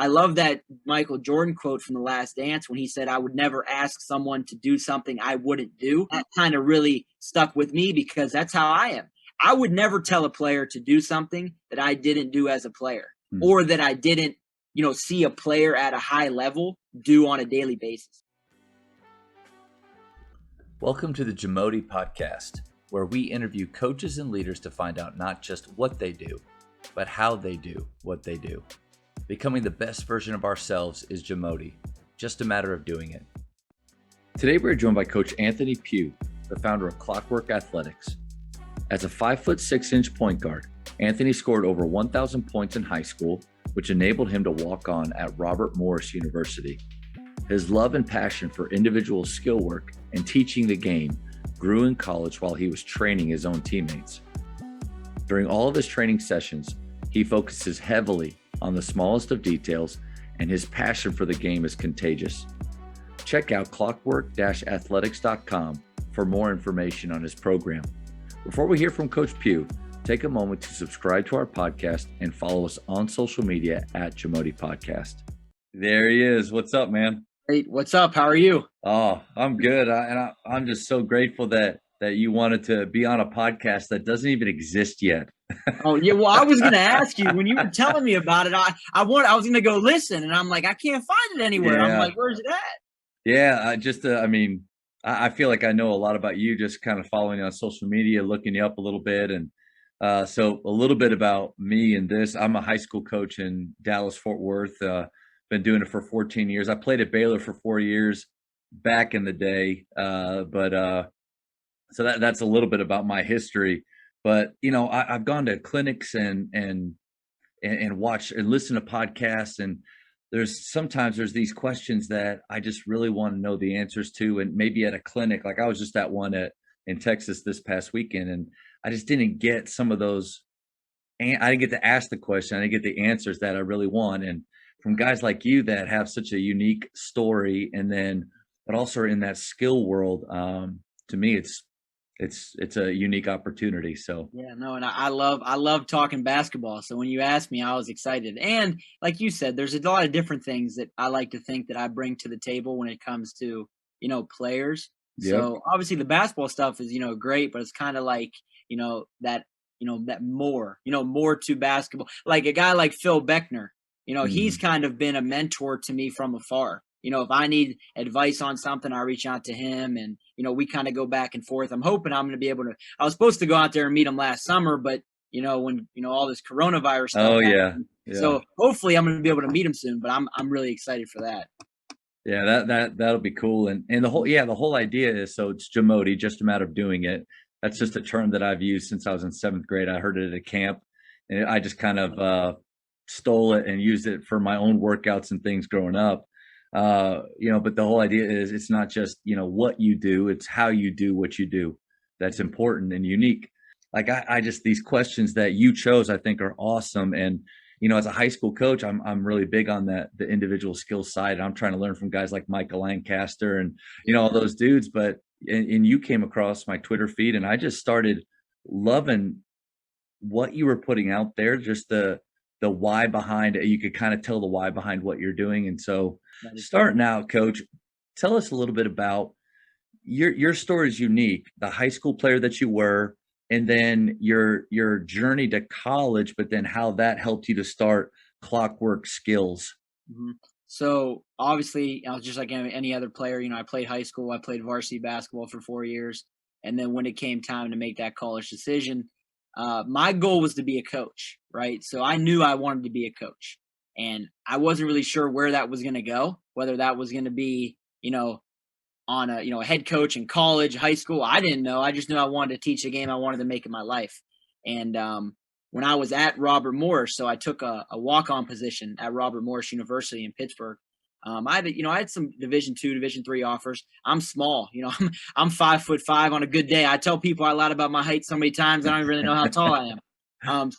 I love that Michael Jordan quote from The Last Dance when he said, I would never ask someone to do something I wouldn't do. That kind of really stuck with me because that's how I am. I would never tell a player to do something that I didn't do as a player or that I didn't, see a player at a high level do on a daily basis. Welcome to the Jamodi Podcast, where we interview coaches and leaders to find out not just what they do, but how they do what they do. Becoming the best version of ourselves is Jamodi, just a matter of doing it. Today we're joined by Coach Anthony Pugh, the founder of Clockwork Athletics. As a 5'6" point guard, Anthony scored over 1,000 points in high school, which enabled him to walk on at Robert Morris University. His love and passion for individual skill work and teaching the game grew in college while he was training his own teammates. During all of his training sessions, he focuses heavily on the smallest of details, and his passion for the game is contagious. Check out clockwork-athletics.com for more information on his program. Before we hear from Coach Pugh, take a moment to subscribe to our podcast and follow us on social media at Jamodi Podcast. There he is. What's up, man? Hey, what's up? How are you? Oh, I'm good. I'm just so grateful that you wanted to be on a podcast that doesn't even exist yet. Oh, yeah. Well, I was going to ask you when you were telling me about it. I was going to go listen, and I'm like, I can't find it anywhere. Yeah. I'm like, where's it at? Yeah, I feel like I know a lot about you, just kind of following you on social media, looking you up a little bit. And so a little bit about me and this. I'm a high school coach in Dallas, Fort Worth. Been doing it for 14 years. I played at Baylor for 4 years back in the day. So that's a little bit about my history. But, I've gone to clinics and watch and listen to podcasts. And sometimes there's these questions that I just really want to know the answers to. And maybe at a clinic, like I was just at one in Texas this past weekend, and I just didn't get some of those. And I didn't get to ask the question. I didn't get the answers that I really want. And from guys like you that have such a unique story, but also in that skill world, to me, it's a unique opportunity. So yeah, no, and I love talking basketball. So when you asked me, I was excited. And like you said, there's a lot of different things that I like to think that I bring to the table when it comes to, players. Yep. So obviously the basketball stuff is, great, but it's kind of like, that more to basketball, like a guy like Phil Beckner, he's kind of been a mentor to me from afar. If I need advice on something, I reach out to him, and, we kind of go back and forth. I'm hoping I'm going to be able to – I was supposed to go out there and meet him last summer, but, when, all this coronavirus stuff happened. Yeah. So hopefully I'm going to be able to meet him soon, but I'm really excited for that. Yeah, that'll be cool. And the whole idea is, so it's Jamodi, just a matter of doing it. That's just a term that I've used since I was in 7th grade. I heard it at a camp, and I just kind of stole it and used it for my own workouts and things growing up. But the whole idea is it's not just, what you do, it's how you do what you do. That's important and unique. Like I just, these questions that you chose, I think are awesome. And, as a high school coach, I'm really big on the individual skill side. I'm trying to learn from guys like Michael Lancaster and, all those dudes. But, and you came across my Twitter feed, and I just started loving what you were putting out there, just the why behind it. You could kind of tell the why behind what you're doing. And so starting out, Coach, tell us a little bit about your story is unique, the high school player that you were, and then your journey to college, but then how that helped you to start Clockwork Skills. Mm-hmm. So obviously I was just like any other player. I played high school, I played varsity basketball for 4 years. And then when it came time to make that college decision, my goal was to be a coach, right? So I knew I wanted to be a coach, and I wasn't really sure where that was going to go, whether that was going to be, on a head coach in college, high school. I didn't know. I just knew I wanted to teach a game. I wanted to make it my life. And when I was at Robert Morris, so I took a walk-on position at Robert Morris University in Pittsburgh. I had some Division II, Division III offers. I'm small, I'm 5'5" on a good day. I tell people I lied about my height so many times, I don't even really know how tall I am.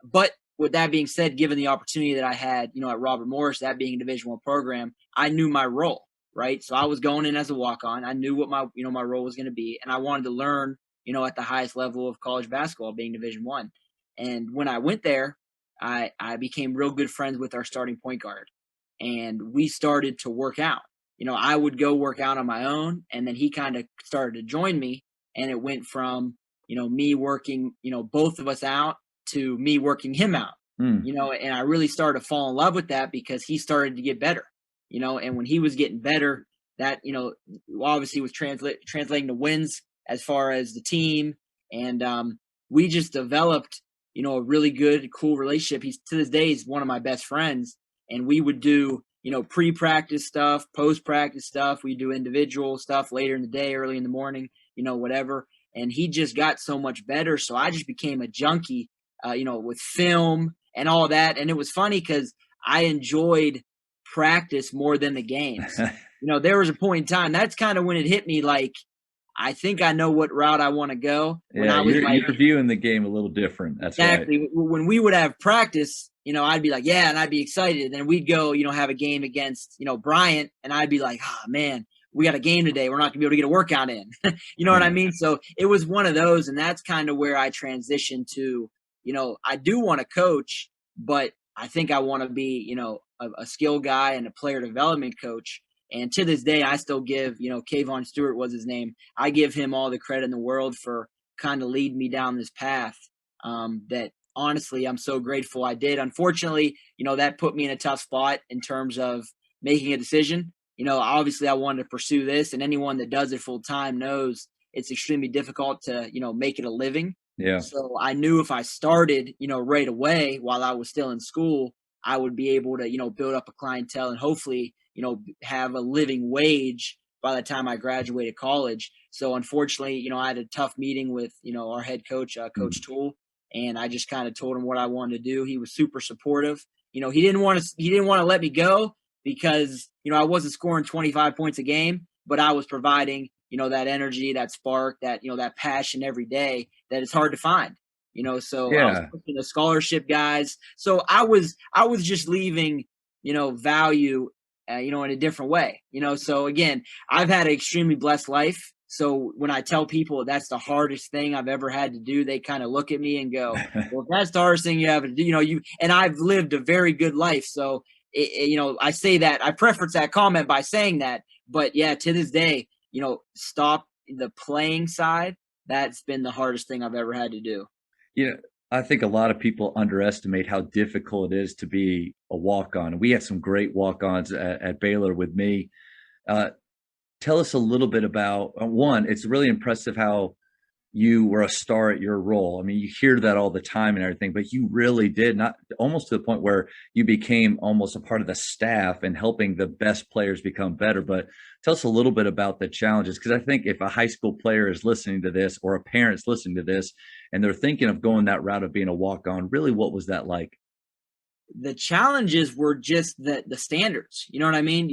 But with that being said, given the opportunity that I had, at Robert Morris, that being a Division I program, I knew my role, right? So I was going in as a walk-on. I knew what my role was going to be, and I wanted to learn, at the highest level of college basketball, being Division I. And when I went there, I became real good friends with our starting point guard, and we started to work out. I would go work out on my own, and then he kind of started to join me, and it went from me working both of us out to me working him out. Hmm. And I really started to fall in love with that because he started to get better. And when he was getting better, that obviously was translating to wins as far as the team, and we just developed a really good, cool relationship. He's to this day, he's one of my best friends, and we would do pre-practice stuff, post-practice stuff. We do individual stuff later in the day, early in the morning, whatever. And he just got so much better, so I just became a junkie, with film and all that. And it was funny because I enjoyed practice more than the games. There was a point in time, that's kind of when it hit me, like, I think I know what route I want to go. When Yeah, I was like, you're viewing the game a little different. That's right. exactly. When we would have practice, I'd be like, yeah, and I'd be excited. And then we'd go, have a game against, Bryant, and I'd be like, oh man, we got a game today. We're not gonna be able to get a workout in. You know what I mean? So it was one of those, and that's kind of where I transitioned to, I do want to coach, but I think I want to be, a skill guy and a player development coach. And to this day, I still give, Kayvon Stewart was his name. I give him all the credit in the world for kind of leading me down this path, that honestly I'm so grateful I did. Unfortunately, that put me in a tough spot in terms of making a decision. Obviously I wanted to pursue this, and anyone that does it full time knows it's extremely difficult to, make it a living. Yeah. So I knew if I started, right away while I was still in school, I would be able to, build up a clientele and hopefully, have a living wage by the time I graduated college. So unfortunately, I had a tough meeting with, our head coach, Coach Mm. Toole, and I just kind of told him what I wanted to do. He was super supportive. He didn't want to let me go because, I wasn't scoring 25 points a game, but I was providing, that energy, that spark, that passion every day that is hard to find. So I was Yeah. pushing the scholarship guys. So I was just leaving, value, in a different way. So again, I've had an extremely blessed life. So when I tell people that's the hardest thing I've ever had to do, they kind of look at me and go, "Well, if that's the hardest thing you have to do, and I've lived a very good life." So I say that, I preference that comment by saying that. But yeah, to this day, stop the playing side. That's been the hardest thing I've ever had to do. You know, I think a lot of people underestimate how difficult it is to be a walk-on. We had some great walk-ons at Baylor with me. Uh, Tell us a little bit about one. It's really impressive how you were a star at your role. I mean, you hear that all the time and everything, but you really did, not almost to the point where you became almost a part of the staff and helping the best players become better. But tell us a little bit about the challenges, because I think if a high school player is listening to this or a parent's listening to this and they're thinking of going that route of being a walk-on, really, what was that like? The challenges were just the standards. You know what I mean?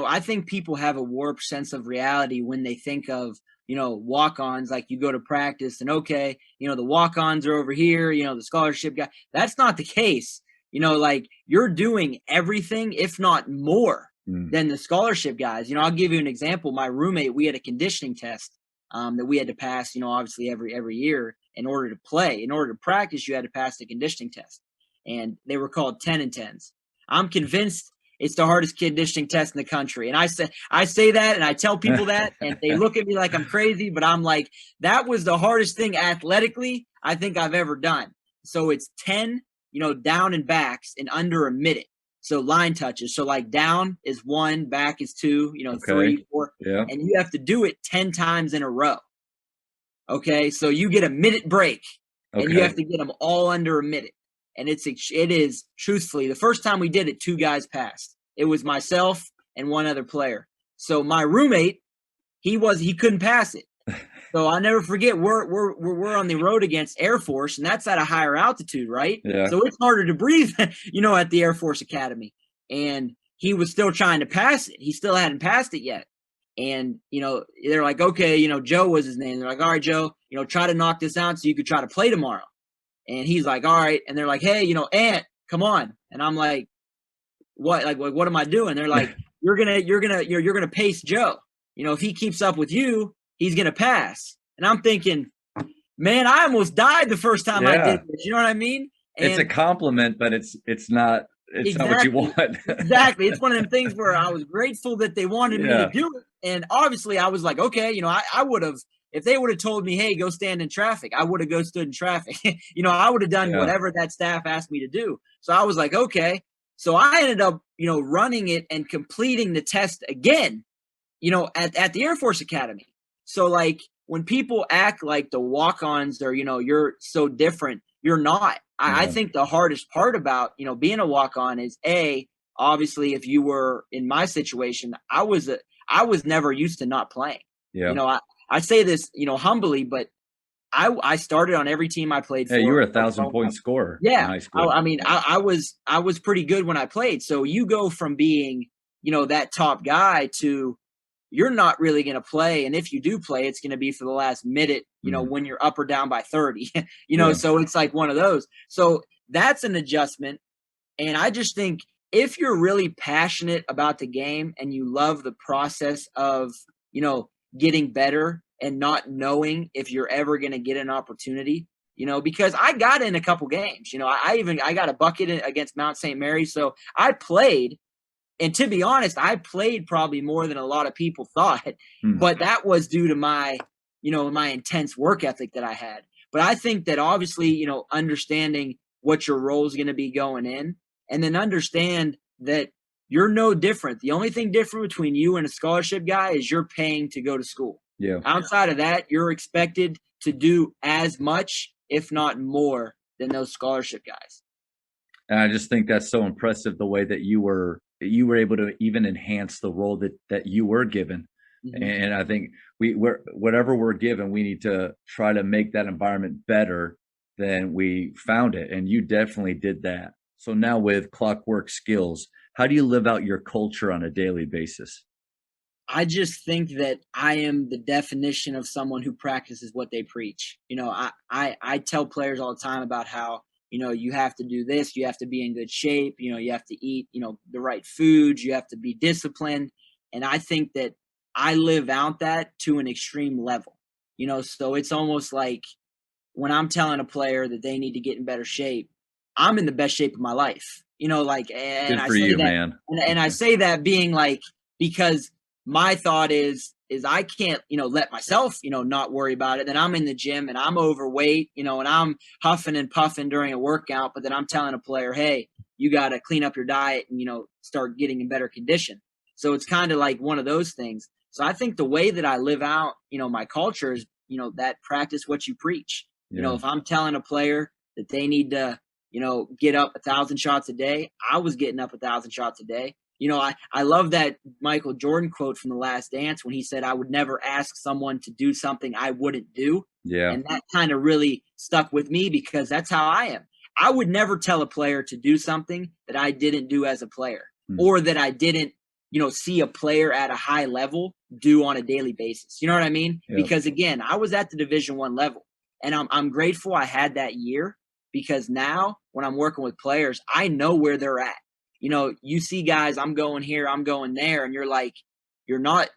I think people have a warped sense of reality when they think of, walk-ons. Like, you go to practice and, okay, the walk-ons are over here, the scholarship guy. That's not the case. Like, you're doing everything, if not more, Mm. than the scholarship guys. I'll give you an example. My roommate, we had a conditioning test, that we had to pass, obviously every year in order to play. In order to practice, you had to pass the conditioning test, and they were called 10 and 10s. I'm convinced it's the hardest conditioning test in the country. And I say that, and I tell people that, and they look at me like I'm crazy, but I'm like, that was the hardest thing athletically I think I've ever done. So it's 10, down and backs in under a minute. So line touches. So like down is 1, back is 2, Okay. 3, 4, Yeah. and you have to do it 10 times in a row. Okay. So you get a minute break, and you have Okay. to get them all under a minute. And it is truthfully, the first time we did it, 2 guys passed. It was myself and one other player. So my roommate, he couldn't pass it. So I'll never forget, we're on the road against Air Force, and that's at a higher altitude, right? Yeah. So it's harder to breathe, at the Air Force Academy. And he was still trying to pass it. He still hadn't passed it yet. And, they're like, okay, Joe was his name. They're like, all right, Joe, try to knock this out so you could try to play tomorrow. And he's like, all right. And they're like, hey, Ant, come on. And I'm like, what? Like, what am I doing? They're like, you're gonna pace Joe. If he keeps up with you, he's gonna pass. And I'm thinking, man, I almost died the first time I did Yeah. this. You know what I mean? It's a And compliment, but it's not what you exactly. want. Exactly. It's one of them things where I was grateful that they wanted me to Yeah, do it. And obviously I was like, okay, I would have, if they would have told me, hey, go stand in traffic, I would have go stood in traffic. I would have done yeah. whatever that staff asked me to do. So I was like, okay. So I ended up, running it and completing the test again, at the Air Force Academy. So like when people act like the walk-ons are, you're so different, you're not. I Yeah, think the hardest part about, being a walk-on is obviously if you were in my situation, I was never used to not playing. yeah. I say this, humbly, but I started on every team I played Yeah, you were for. a 1,000-point scorer in Yeah. high I, school. I mean, Yeah. I was pretty good when I played. So you go from being, that top guy to you're not really going to play. And if you do play, it's going to be for the last minute, Mhm. when you're up or down by 30, Yeah, so it's like one of those. So that's an adjustment. And I just think if you're really passionate about the game and you love the process of, you know, getting better and not knowing if you're ever going to get an opportunity, because I got in a couple games, I got a bucket against Mount St. Mary. So I played, and to be honest, I played probably more than a lot of people thought, mm, but that was due to my intense work ethic that I had. But I think that obviously, understanding what your role is going to be going in, and then understand that you're no different. The only thing different between you and a scholarship guy is you're paying to go to school. yeah. Outside of that, you're expected to do as much, if not more, than those scholarship guys. And I just think that's so impressive the way that you were able to even enhance the role that you were given. Hmm. And I think we're whatever we're given, we need to try to make that environment better than we found it. And you definitely did that. So now with Clockwork Skills, how do you live out your culture on a daily basis? I just think that I am the definition of someone who practices what they preach. I tell players all the time about how, you have to do this, you have to be in good shape, you have to eat, the right foods, you have to be disciplined. And I think that I live out that to an extreme level. So it's almost like when I'm telling a player that they need to get in better shape, I'm in the best shape of my life. Like, and Good I for say you, that, man. and I say that being like, because my thought is I can't, let myself, not worry about it. Then I'm in the gym and I'm overweight, and I'm huffing and puffing during a workout, but then I'm telling a player, hey, you got to clean up your diet and, start getting in better condition. So it's kind of like one of those things. So I think the way that I live out, my culture is, that practice what you preach. Yeah. If I'm telling a player that they need to, get up 1,000 shots a day, I was getting up 1,000 shots a day. I love that Michael Jordan quote from The Last Dance when he said, I would never ask someone to do something I wouldn't do. Yeah. And that kind of really stuck with me because that's how I am. I would never tell a player to do something that I didn't do as a player Mm. or that I didn't, see a player at a high level do on a daily basis. You know what I mean? Yeah. Because again, I was at the Division 1 level and I'm grateful I had that year because now when I'm working with players, I know where they're at. You see guys, I'm going here, I'm going there, and you're like, you're not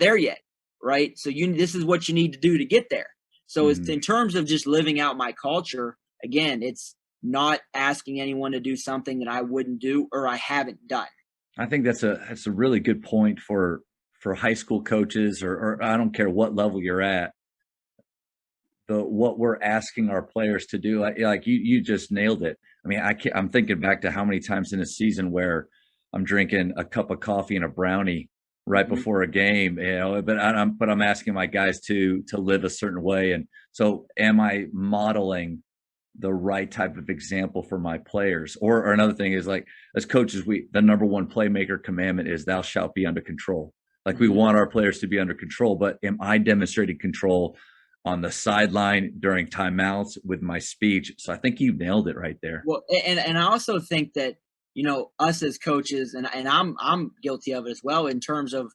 there yet, right? So this is what you need to do to get there. So it's Mhm. in terms of just living out my culture, again, it's not asking anyone to do something that I wouldn't do or I haven't done. I think that's a really good point for high school coaches or I don't care what level you're at. The what we're asking our players to do, like you just nailed it. I mean, I'm thinking back to how many times in a season where I'm drinking a cup of coffee and a brownie right Hmm. before a game, but I'm asking my guys to live a certain way. And so am I modeling the right type of example for my players? Or another thing is like as coaches, the number one playmaker commandment is thou shalt be under control. Like we Hmm. want our players to be under control, but am I demonstrating control on the sideline during timeouts with my speech? So I think you nailed it right there. Well, and I also think that us as coaches, and I'm guilty of it as well in terms of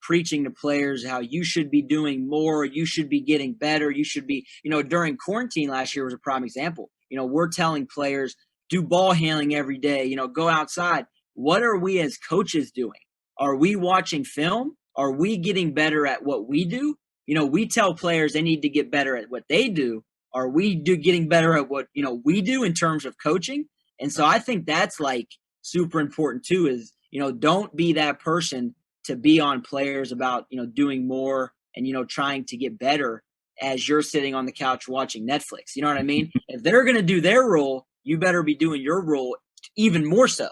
preaching to players how you should be doing more, you should be getting better, you should be during quarantine last year was a prime example. We're telling players do ball handling every day, go outside. What are we as coaches doing? Are we watching film? Are we getting better at what we do? We tell players they need to get better at what they do. are we getting better at what, we do in terms of coaching? And so I think that's like super important too, is, don't be that person to be on players about, doing more and, trying to get better as you're sitting on the couch watching Netflix. You know what I mean? If they're going to do their role, you better be doing your role even more so.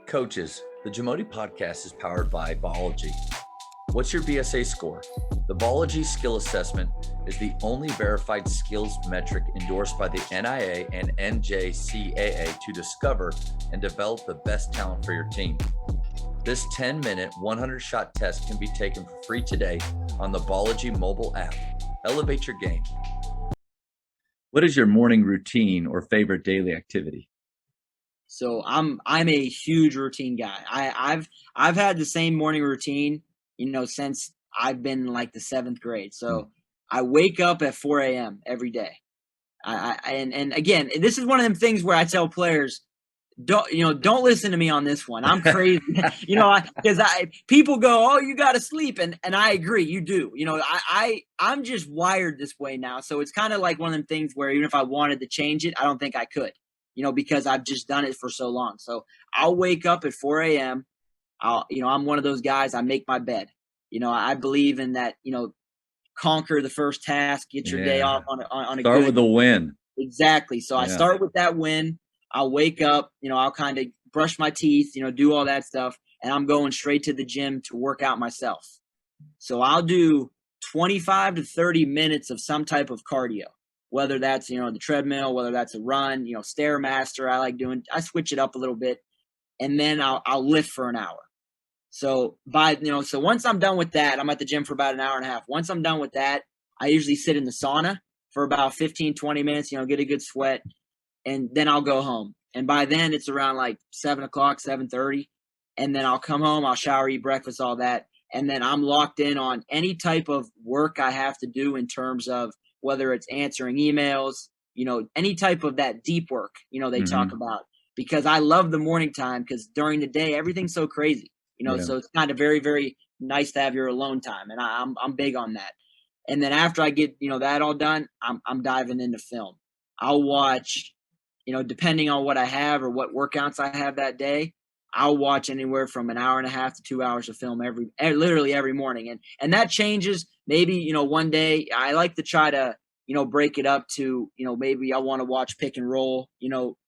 Coaches, the Jamodi podcast is powered by Biology. What's your BSA score? The Biology Skill Assessment is the only verified skills metric endorsed by the NIA and NJCAA to discover and develop the best talent for your team. This 10-minute, 100-shot test can be taken for free today on the Biology mobile app. Elevate your game. What is your morning routine or favorite daily activity? So I'm a huge routine guy. I've had the same morning routine, since I've been like the 7th grade. So I wake up at 4 a.m. every day. And again, this is one of them things where I tell players, don't listen to me on this one. I'm crazy, because people go, oh, you got to sleep. And I agree. You do, I'm just wired this way now. So it's kind of like one of them things where even if I wanted to change it, I don't think I could, because I've just done it for so long. So I'll wake up at 4 a.m. I'm one of those guys. I make my bed. I believe in that, conquer the first task, get your day off on a start with the win. Exactly. So I start with that win. I'll wake up, I'll kind of brush my teeth, do all that stuff. And I'm going straight to the gym to work out myself. So I'll do 25 to 30 minutes of some type of cardio, whether that's, the treadmill, whether that's a run, Stairmaster. I switch it up a little bit, and then I'll lift for an hour. So so once I'm done with that, I'm at the gym for about an hour and a half. Once I'm done with that, I usually sit in the sauna for about 15, 20 minutes, get a good sweat, and then I'll go home. And by then it's around like 7 o'clock, 7:30. And then I'll come home, I'll shower, eat breakfast, all that. And then I'm locked in on any type of work I have to do in terms of whether it's answering emails, any type of that deep work, they talk about, because I love the morning time, because during the day, everything's so crazy. So it's kind of very, very nice to have your alone time. And I'm big on that. And then after I get, that all done, I'm diving into film. I'll watch, depending on what I have or what workouts I have that day, I'll watch anywhere from an hour and a half to 2 hours of film literally every morning. And that changes. Maybe, one day I like to try to, break it up to, maybe I want to watch pick and roll,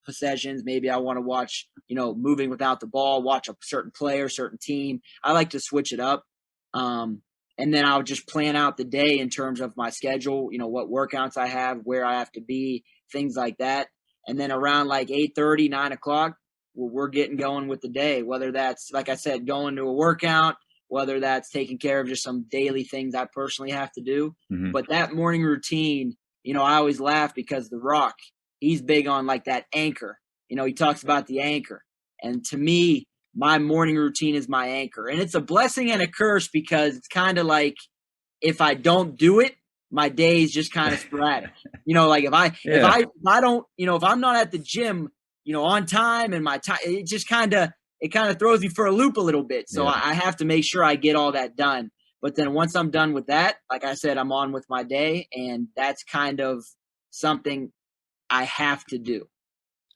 possessions. Maybe I want to watch, moving without the ball, watch a certain player, certain team. I like to switch it up. And then I'll just plan out the day in terms of my schedule, what workouts I have, where I have to be, things like that. And then around like 8:30, 9 o'clock, we're getting going with the day, whether that's, like I said, going to a workout, whether that's taking care of just some daily things I personally have to do. But that morning routine, I always laugh because The Rock, he's big on like that anchor. He talks about the anchor. And to me, my morning routine is my anchor. And it's a blessing and a curse, because it's kind of like if I don't do it, my day is just kind of sporadic. Like if I don't, if I'm not at the gym, on time, and my time, it just kind of throws me for a loop a little bit. So I have to make sure I get all that done. But then once I'm done with that, like I said, I'm on with my day, and that's kind of something I have to do.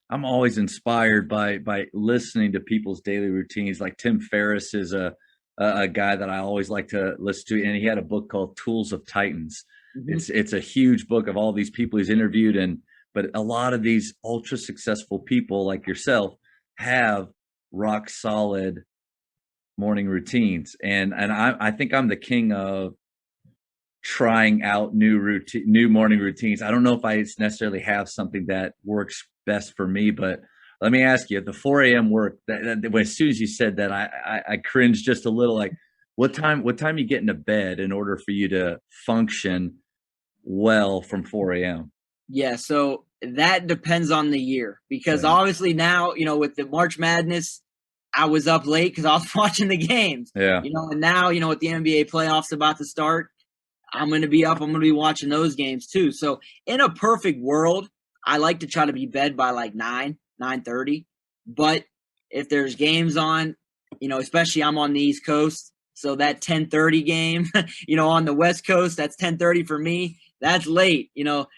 I'm always inspired by listening to people's daily routines. Like Tim Ferriss is a guy that I always like to listen to, and he had a book called Tools of Titans. It's a huge book of all these people he's interviewed, but a lot of these ultra successful people like yourself have rock solid morning routines. And I think I'm the king of trying out new morning routines. I don't know if I necessarily have something that works best for me, but let me ask you, the 4 a.m. work, as soon as you said that, I cringed just a little. Like, what time you get into bed in order for you to function well from 4 a.m.? Yeah, so that depends on the year, because obviously now, with the March Madness, I was up late because I was watching the games. Yeah. And now, with the NBA playoffs about to start, I'm going to be up. I'm going to be watching those games too. So in a perfect world, I like to try to be bed by like 9:30. But if there's games on, especially I'm on the East Coast, So that 10:30 game, on the West Coast, that's 10:30 for me. That's late.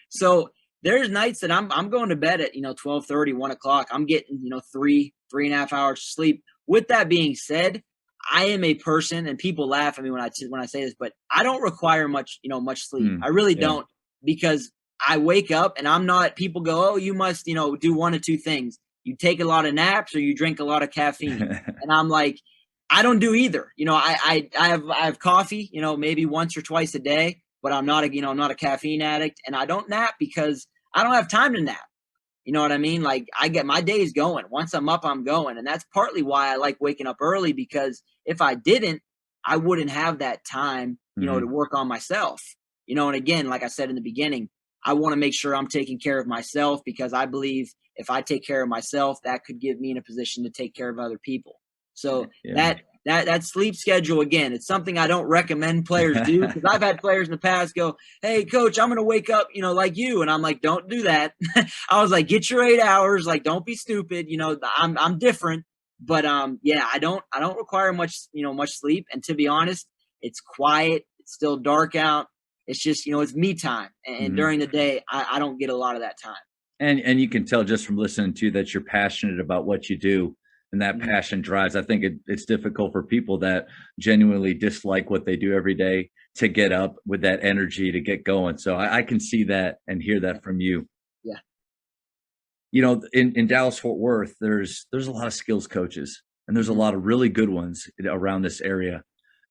So there's nights that I'm going to bed at 12:30, 1 o'clock. I'm getting 3.5 hours sleep. With that being said, I am a person, and people laugh at me when I say this, but I don't require much sleep. Mm, I really yeah. don't, because I wake up and I'm not. People go, "Oh, you must do one of two things: you take a lot of naps or you drink a lot of caffeine." And I'm like, I don't do either. I have coffee, maybe once or twice a day, but I'm not a caffeine addict, and I don't nap because I don't have time to nap. You know what I mean? Like, I get my days going. Once I'm up, I'm going. And that's partly why I like waking up early, because if I didn't, I wouldn't have that time, to Mhm. work on myself. And again, like I said in the beginning, I want to make sure I'm taking care of myself, because I believe if I take care of myself, that could give me in a position to take care of other people. So Yeah. that sleep schedule, again, it's something I don't recommend players do, because I've had players in the past go, "Hey coach, I'm going to wake up, like you." And I'm like, "Don't do that." I was like, "Get your 8 hours. Like, don't be stupid. I'm different." But yeah, I don't require much sleep. And to be honest, it's quiet. It's still dark out. It's just it's me time. And Mhm. during the day, I don't get a lot of that time. And you can tell just from listening to you that you're passionate about what you do, and that Mhm. passion drives. I think it's difficult for people that genuinely dislike what they do every day to get up with that energy to get going. So I can see that and hear Yeah, that from you. yeah. In Dallas Fort Worth, there's a lot of skills coaches, and there's a Mhm. lot of really good ones around this area.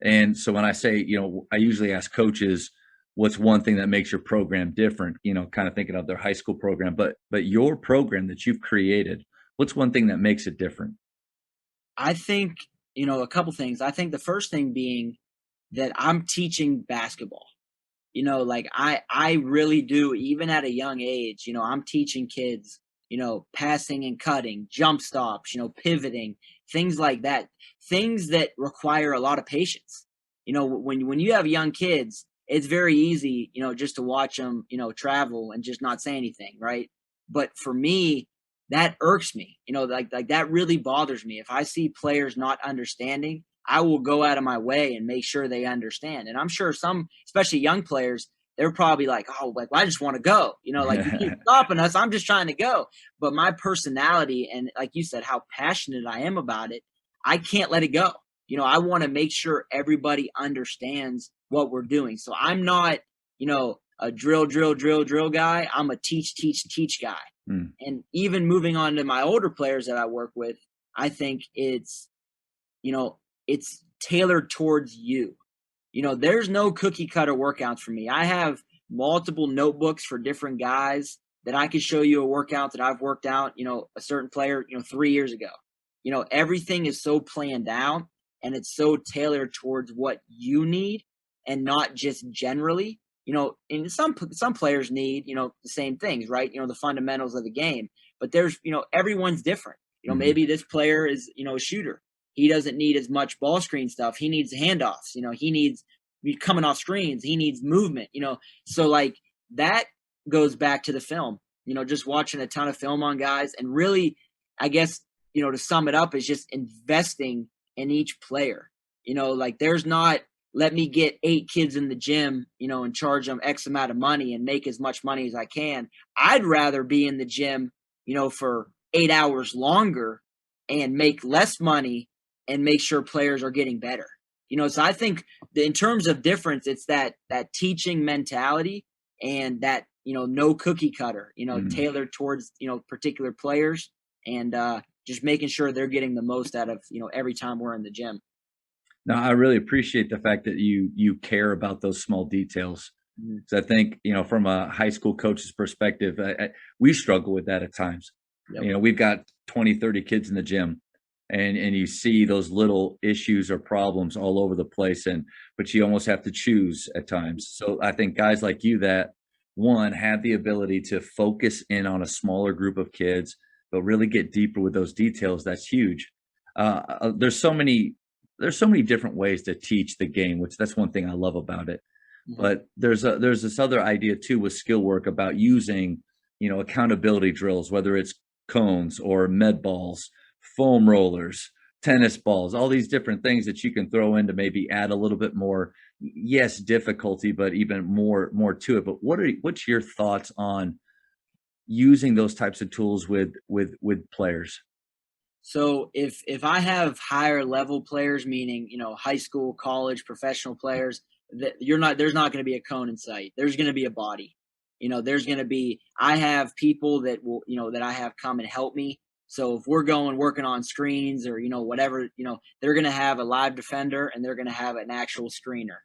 And so when I say, I usually ask coaches, what's one thing that makes your program different? Kind of thinking of their high school program, but your program that you've created, what's one thing that makes it different? I think, a couple things. I think the first thing being that I'm teaching basketball. Like, I really do, even at a young age. I'm teaching kids, passing and cutting, jump stops, pivoting, things like that. Things that require a lot of patience. When you have young kids, it's very easy, just to watch them, travel and just not say anything, right? But for me, that irks me. Like that really bothers me. If I see players not understanding, I will go out of my way and make sure they understand. And I'm sure some, especially young players, they're probably like, "Oh, like, well, I just want to go." Like, "You keep stopping us. I'm just trying to go." But my personality, and like you said, how passionate I am about it, I can't let it go. I want to make sure everybody understands what we're doing. So I'm not, a drill guy. I'm a teach guy. Mm, And even moving on to my older players that I work with, I think you know, it's tailored towards you. There's no cookie cutter workouts for me. I have multiple notebooks for different guys that I could show you a workout that I've worked out, a certain player, 3 years ago. Everything is so planned out, and it's so tailored towards what you need, and not just generally. And some players need, the same things, right? The fundamentals of the game. But there's, everyone's different. mhm, Maybe this player is, a shooter. He doesn't need as much ball screen stuff. He needs handoffs. He needs coming off screens. He needs movement. So like that goes back to the film. Just watching a ton of film on guys, and really, I guess, to sum it up, is just investing in each player. Like, there's not, let me get 8 kids in the gym, and charge them X amount of money and make as much money as I can. I'd rather be in the gym, for 8 hours longer and make less money and make sure players are getting better. So I think in terms of difference, it's that teaching mentality, and that no cookie cutter, mhm. tailored towards particular players, and just making sure they're getting the most out of every time we're in the gym. No, I really appreciate the fact that you care about those small details. Mhm. 'Cause I think, from a high school coach's perspective, we struggle with that at times. Yep. We've got 20, 30 kids in the gym, and you see those little issues or problems all over the place, but you almost have to choose at times. So I think guys like you that, one, have the ability to focus in on a smaller group of kids, but really get deeper with those details, that's huge. There's so many different ways to teach the game, which that's one thing I love about it. Mhm. But there's this other idea too with skill work about using, accountability drills, whether it's cones or med balls, foam rollers, tennis balls, all these different things that you can throw in to maybe add a little bit more, yes, difficulty, but even more to it. But what's your thoughts on using those types of tools with players? So if I have higher level players, meaning high school, college, professional players, that you're not there's not going to be a cone in sight. There's going to be a body. There's going to be. I have people that will that I have come and help me. So if we're going working on screens or whatever, they're going to have a live defender and they're going to have an actual screener.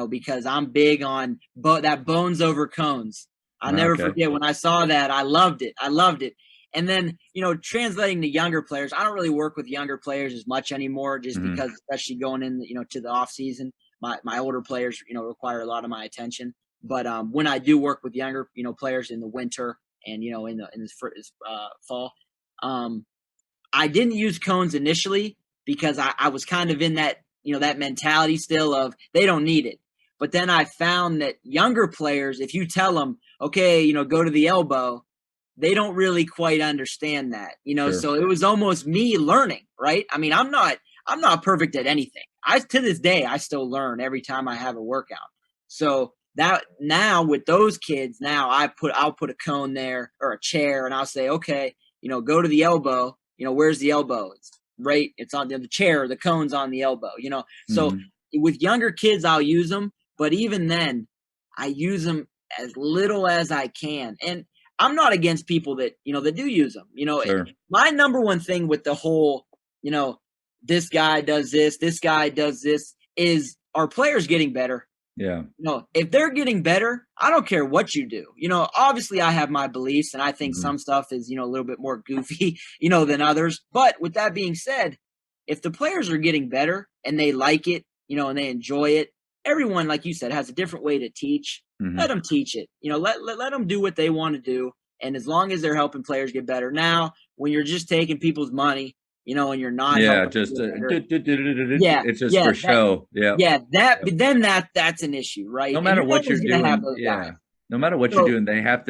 Because I'm big on that bones over cones. I'll never Okay. forget when I saw that. I loved it. I loved it. And then, translating to younger players, I don't really work with younger players as much anymore, just Hmm. because, especially going in, to the off season, my older players, require a lot of my attention. But when I do work with younger, players in the winter and in this fall, um, I didn't use cones initially because I was kind of in that that mentality still of they don't need it. But then I found that younger players, if you tell them, okay, go to the elbow, they don't really quite understand that, Sure. so it was almost me learning, right? I mean, I'm not perfect at anything. I to this day I still learn every time I have a workout. So that now with those kids, now I'll put a cone there or a chair and I'll say, okay, go to the elbow, where's the elbow? It's on the chair, the cone's on the elbow, So Hmm. with younger kids I'll use them, but even then I use them as little as I can. And I'm not against people that do use them. Sure. My number one thing with the whole, you know, this guy does this guy does this is our players getting better. Yeah. If they're getting better, I don't care what you do. Obviously I have my beliefs and I think Hmm. some stuff is, a little bit more goofy, than others. But with that being said, if the players are getting better and they like it, and they enjoy it, everyone, like you said, has a different way to teach. Let Hmm. them teach it. Let them do what they want to do. And as long as they're helping players get better. Now, when you're just taking people's money, and you're not Yeah. helping Just them get better, yeah, it's just yeah, for show. Yeah. yeah, Yep. then that's an issue, right? No And matter you're what you're always gonna have doing, those yeah. guys. No matter what you're So doing, they have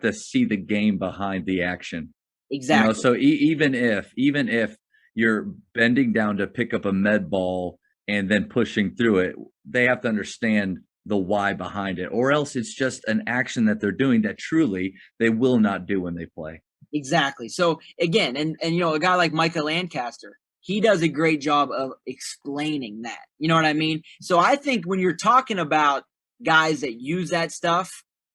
to see the game behind the action. exactly, So even if you're bending down to pick up a med ball and then pushing through it, they have to understand the why behind it, or else it's just an action that they're doing that truly they will not do when they play. exactly. So again, and a guy like Michael Lancaster, he does a great job of explaining that. You know what I mean? So I think when you're talking about guys that use that stuff,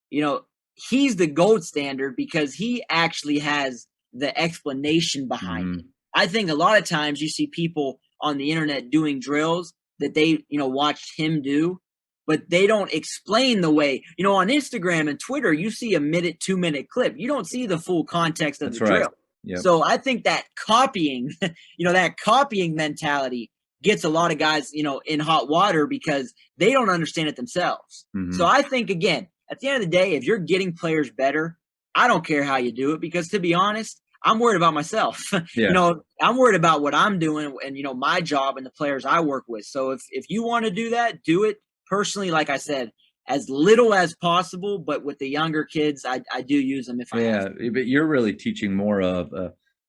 you know, he's the gold standard because he actually has the explanation behind it. Hmm. I think a lot of times you see people on the internet doing drills that they, watched him do, but they don't explain the way. On Instagram and Twitter, you see a minute, 2 minute clip. You don't see the full context of the That's right. drill. Yep. So I think that copying, that copying mentality gets a lot of guys, in hot water because they don't understand it themselves. So Hmm. I think again, at the end of the day, if you're getting players better, I don't care how you do it because to be honest, I'm worried about myself. Yeah. I'm worried about what I'm doing and my job and the players I work with. So if you want to do that, do it. Personally, like I said, as little as possible, but with the younger kids, I do use them if I have Yeah, to. but you're really teaching more of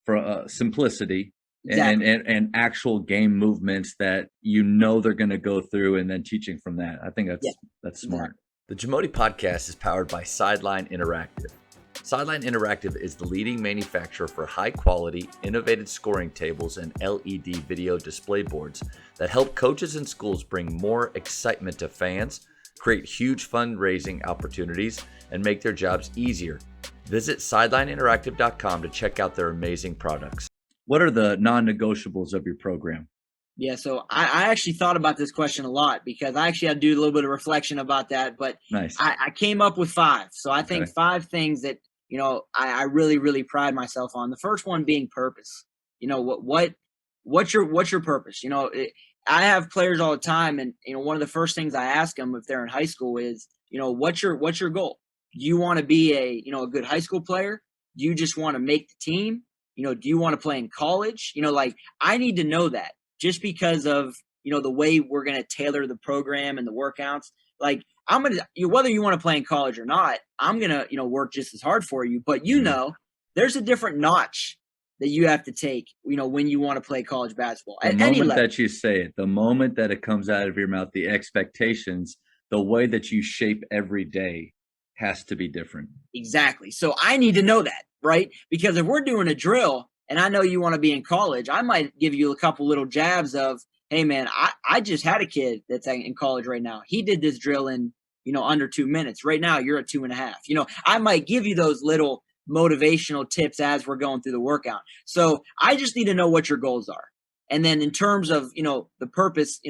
for simplicity Exactly. and actual game movements that you know they're going to go through, and then teaching from that. I think Yeah, that's smart. exactly. The Jamodi podcast is powered by Sideline Interactive. Sideline Interactive is the leading manufacturer for high quality, innovative scoring tables and LED video display boards that help coaches and schools bring more excitement to fans, create huge fundraising opportunities, and make their jobs easier. Visit sidelineinteractive.com to check out their amazing products. What are the non negotiables of your program? Yeah, so I actually thought about this question a lot because I actually had to do a little bit of reflection about that, but Nice. I came up with five. So I think Okay. five things that, I really, really pride myself on. The first one being purpose. What's your purpose? I have players all the time, and one of the first things I ask them if they're in high school is, what's your goal? Do you want to be a good high school player? Do you just want to make the team? Do you want to play in college? Like I need to know that just because of the way we're going to tailor the program and the workouts. Like I'm gonna whether you want to play in college or not, I'm gonna work just as hard for you. But Hmm. there's a different notch that you have to take, when you want to play college basketball The at any moment level. that you say it, the moment that it comes out of your mouth, the expectations, the way that you shape every day has to be different. Exactly. So I need to know that, right? Because if we're doing a drill and I know you want to be in college, I might give you a couple little jabs of, hey man, I just had a kid that's in college right now. He did this drill in, under 2 minutes. Right now you're at 2.5. I might give you those little motivational tips as we're going through the workout. So I just need to know what your goals are. And then in terms of, the purpose,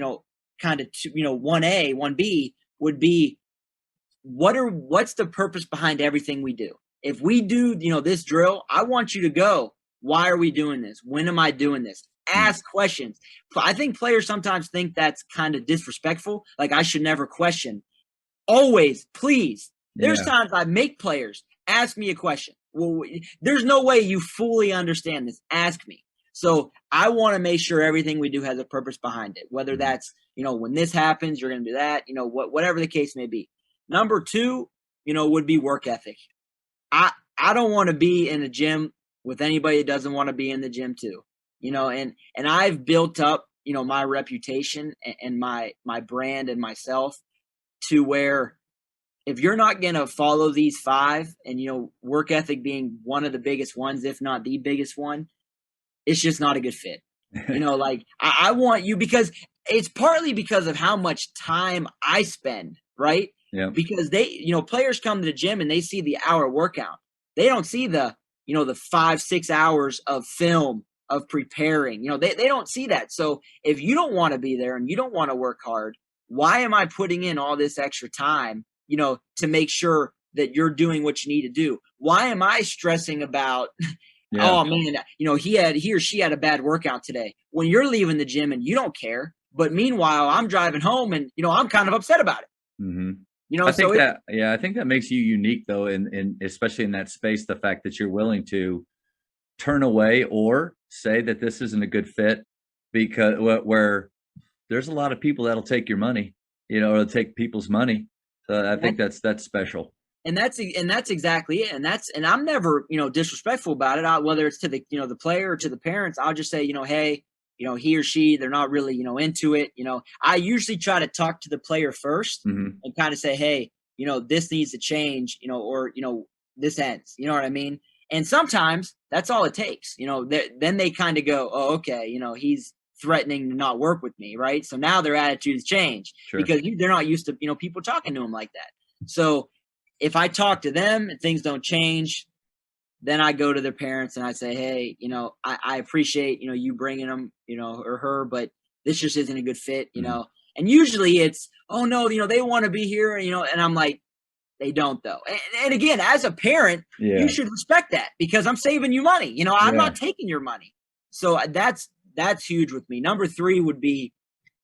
kind of, 1A, 1B would be what's the purpose behind everything we do? If we do, this drill, I want you to go, why are we doing this? When am I doing this? Mm. Ask questions. I think players sometimes think that's kind of disrespectful. Like I should never question. Always, please. There's Yeah. times I make players ask me a question. Well, there's no way you fully understand this. Ask me. So I want to make sure everything we do has a purpose behind it. Whether Mhm. that's, when this happens, you're going to do that. Whatever the case may be. Number two, would be work ethic. I I don't want to be in a gym with anybody that doesn't want to be in the gym too. And I've built up, my reputation and my brand and myself to where if you're not going to follow these five and work ethic being one of the biggest ones, if not the biggest one, it's just not a good fit. Like I want you because it's partly because of how much time I spend, right? Yeah. Because players come to the gym and they see the hour workout. They don't see the 5-6 hours of film of preparing. They don't see that. So if you don't want to be there and you don't want to work hard, why am I putting in all this extra time, to make sure that you're doing what you need to do? Why am I stressing about Yeah. oh man, he or she had a bad workout today. When you're leaving the gym and you don't care, but meanwhile I'm driving home and I'm kind of upset about it. Hmm. You know, I so think it that, yeah, I think that makes you unique though, in especially in that space, the fact that you're willing to turn away or say that this isn't a good fit because where there's a lot of people that'll take your money, or take people's money. So I think that, that's special. and that's exactly it. And I'm never disrespectful about it. Whether it's to the the player or to the parents, I'll just say hey, he or she they're not really into it. I usually try to talk to the player first Hmm. and kind of say hey, this needs to change. Or this ends. You know what I mean? And sometimes that's all it takes. Then they kind of go, oh okay, he's threatening to not work with me, right? So now their attitudes change Sure. because they're not used to people talking to them like that. So if I talk to them and things don't change, then I go to their parents and I say, hey, I appreciate, you bringing them, or her, but this just isn't a good fit, Mhm. And usually it's, oh no, they want to be here, and I'm like, they don't though. And again, as a parent, you Yeah. should respect that because I'm saving you money. I'm Yeah. not taking your money. So that's huge with me. Number three would be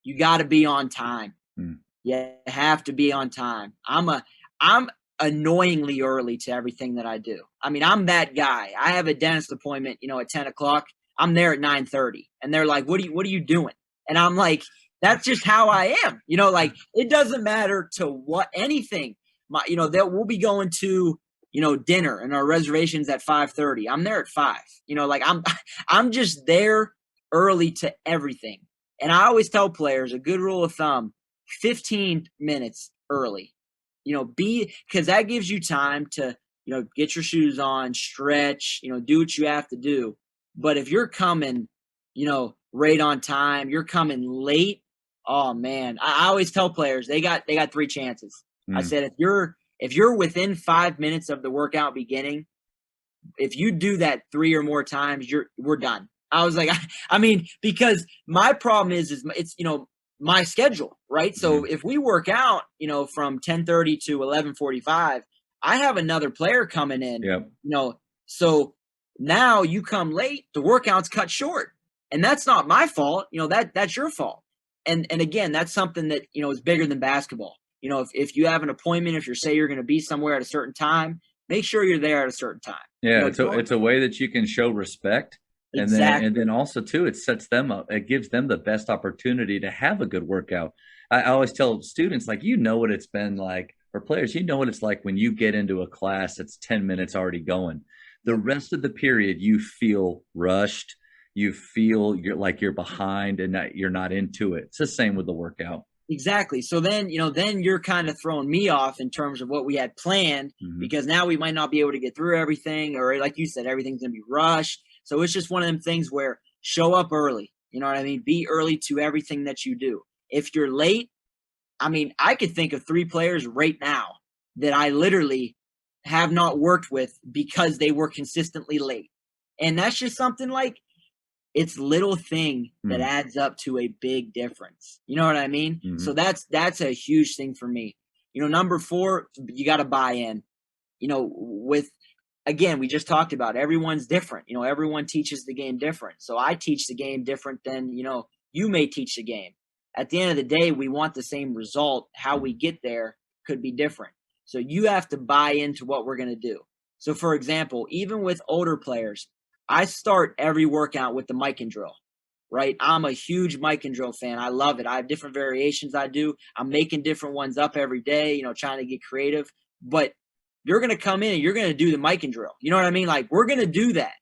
you got to be on time. Mm. You have to be on time. I'm annoyingly early to everything that I do. I mean, I'm that guy. I have a dentist appointment, at 10 o'clock. I'm there at 9:30, and they're like, "What are you doing?" And I'm like, "That's just how I am." Like it doesn't matter to what anything. That we'll be going to dinner, and our reservations at 5:30. I'm there at 5. Like I'm just there early to everything. And I always tell players a good rule of thumb 15 minutes early. Be because that gives you time to, get your shoes on, stretch, do what you have to do. But if you're coming, right on time, you're coming late. Oh man, I always tell players they got three chances. I Mm. said if you're within 5 minutes of the workout beginning, if you do that three or more times, we're done. I was like, I mean, because my problem is it's my schedule, right? So Mhm. if we work out, from 10:30 to 11:45, I have another player coming in, Yep. so now you come late, the workout's cut short, and that's not my fault. That's your fault. And again, that's something that is bigger than basketball. If you have an appointment, if you say you're going to be somewhere at a certain time, make sure you're there at a certain time. Yeah, it's a Don't it's a way that you can show respect, and then exactly. also too, it sets them up. It gives them the best opportunity to have a good workout. I always tell students, like, what it's been like, or players, what it's like when you get into a class that's 10 minutes already going. The rest of the period, you feel rushed. You feel you're behind and that you're not into it. It's the same with the workout. Exactly. So then, then you're kind of throwing me off in terms of what we had planned, Mhm. because now we might not be able to get through everything, or like you said, everything's going to be rushed. So it's just one of them things where show up early. You know what I mean? Be early to everything that you do. If you're late, I mean, I could think of 3 players right now that I literally have not worked with because they were consistently late. And that's just something like, it's little thing that Mhm. adds up to a big difference. You know what I mean? So Mhm. that's a huge thing for me. Number 4, you got to buy in. With, again, we just talked about everyone's different. Everyone teaches the game different. So I teach the game different than, you may teach the game. At the end of the day, we want the same result. How we get there could be different. So you have to buy into what we're going to do. So for example, even with older players, I start every workout with the mic and drill, right? I'm a huge mic and drill fan. I love it. I have different variations I do. I'm making different ones up every day, trying to get creative. But you're going to come in and you're going to do the mic and drill. You know what I mean? Like, we're going to do that.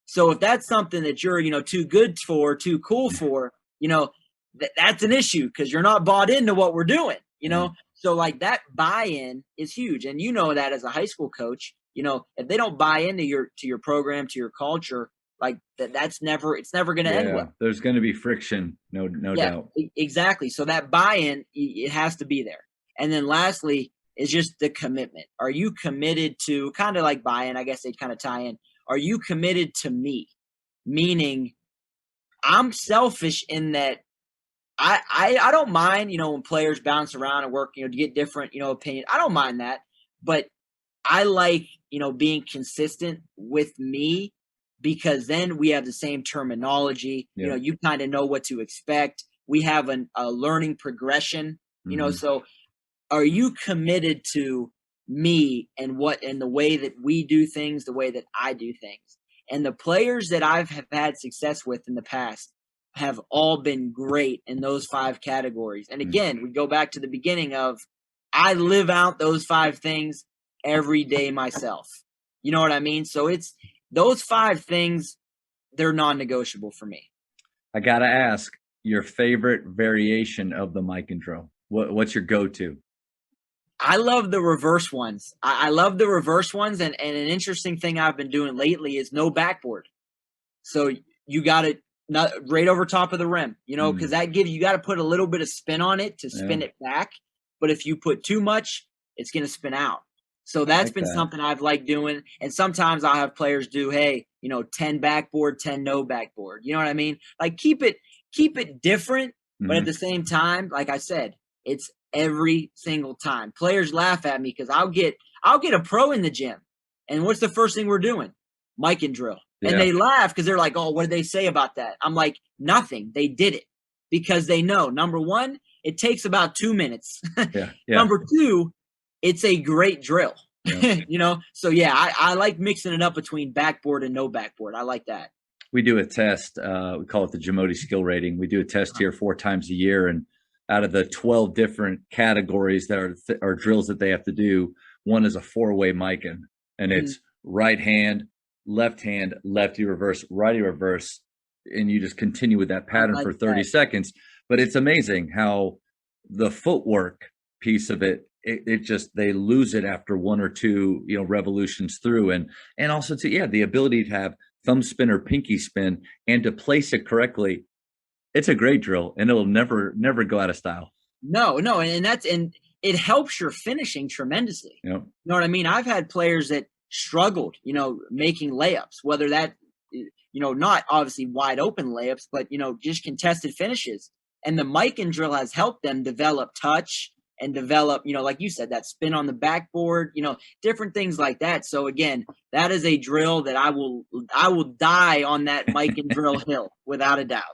So if that's something that you're, too good for, too cool for, that's an issue because you're not bought into what we're doing, Yeah. So like that buy-in is huge. And that as a high school coach, if they don't buy into your program, to your culture, like it's never going to end Yeah. well. There's going to be friction. No Yeah, doubt. exactly. So that buy-in, it has to be there. And then lastly is just the commitment. Are you committed to, kind of like buy-in, I guess they kind of tie in. Are you committed to me? Meaning, I'm selfish in that I don't mind, when players bounce around and work, to get different, opinion. I don't mind that. But I like, being consistent with me, because then we have the same terminology. Yep. You kind of know what to expect. We have a learning progression, Mhm. so are you committed to me and the way that we do things, the way that I do things? And the players that have had success with in the past have all been great in those 5 categories. And Mm. again, we go back to the beginning of, I live out those 5 things every day myself. You know what I mean? So it's those 5 things, they're non-negotiable for me. I got to ask your favorite variation of the mic and drill. What's your go-to? I love the reverse ones. I love the reverse ones, and an interesting thing I've been doing lately is no backboard. So you got it not right over top of the rim, because Mm. that gives, you got to put a little bit of spin on it to Yeah. spin it back. But if you put too much, it's going to spin out. So I that's like been that. something I've liked doing. And sometimes I'll have players do, hey, 10 backboard, 10 no backboard. You know what I mean? Like, keep it different, but at Mhm. the same time, like I said, it's every single time. Players laugh at me because I'll get a pro in the gym. And what's the first thing we're doing? Mic and drill. And Yeah. they laugh because they're like, oh, what did they say about that? I'm like, nothing. They did it because they know, number one, it takes about 2 minutes. Yeah. Yeah. Number two, it's a great drill. Yeah. So yeah, I like mixing it up between backboard and no backboard. I like that. We do a test. We call it the Jamodi skill rating. We do a test here 4 times a year, and out of the 12 different categories that are drills that they have to do, one is a four-way micing, and Mm, it's right hand, lefty reverse, righty reverse, and you just continue with that I pattern like for 30 that. seconds. But it's amazing how the footwork piece of it just they lose it after one or two revolutions through, and also to the ability to have thumb spin or pinky spin and to place it correctly. It's a great drill and it'll never go out of style. No, no, and it helps your finishing tremendously. You know. You know what I mean? I've had players that struggled, making layups, whether that, not obviously wide open layups, but just contested finishes. And the mic and drill has helped them develop touch and develop, like you said, that spin on the backboard, different things like that. So again, that is a drill that I will die on that mic and drill hill without a doubt.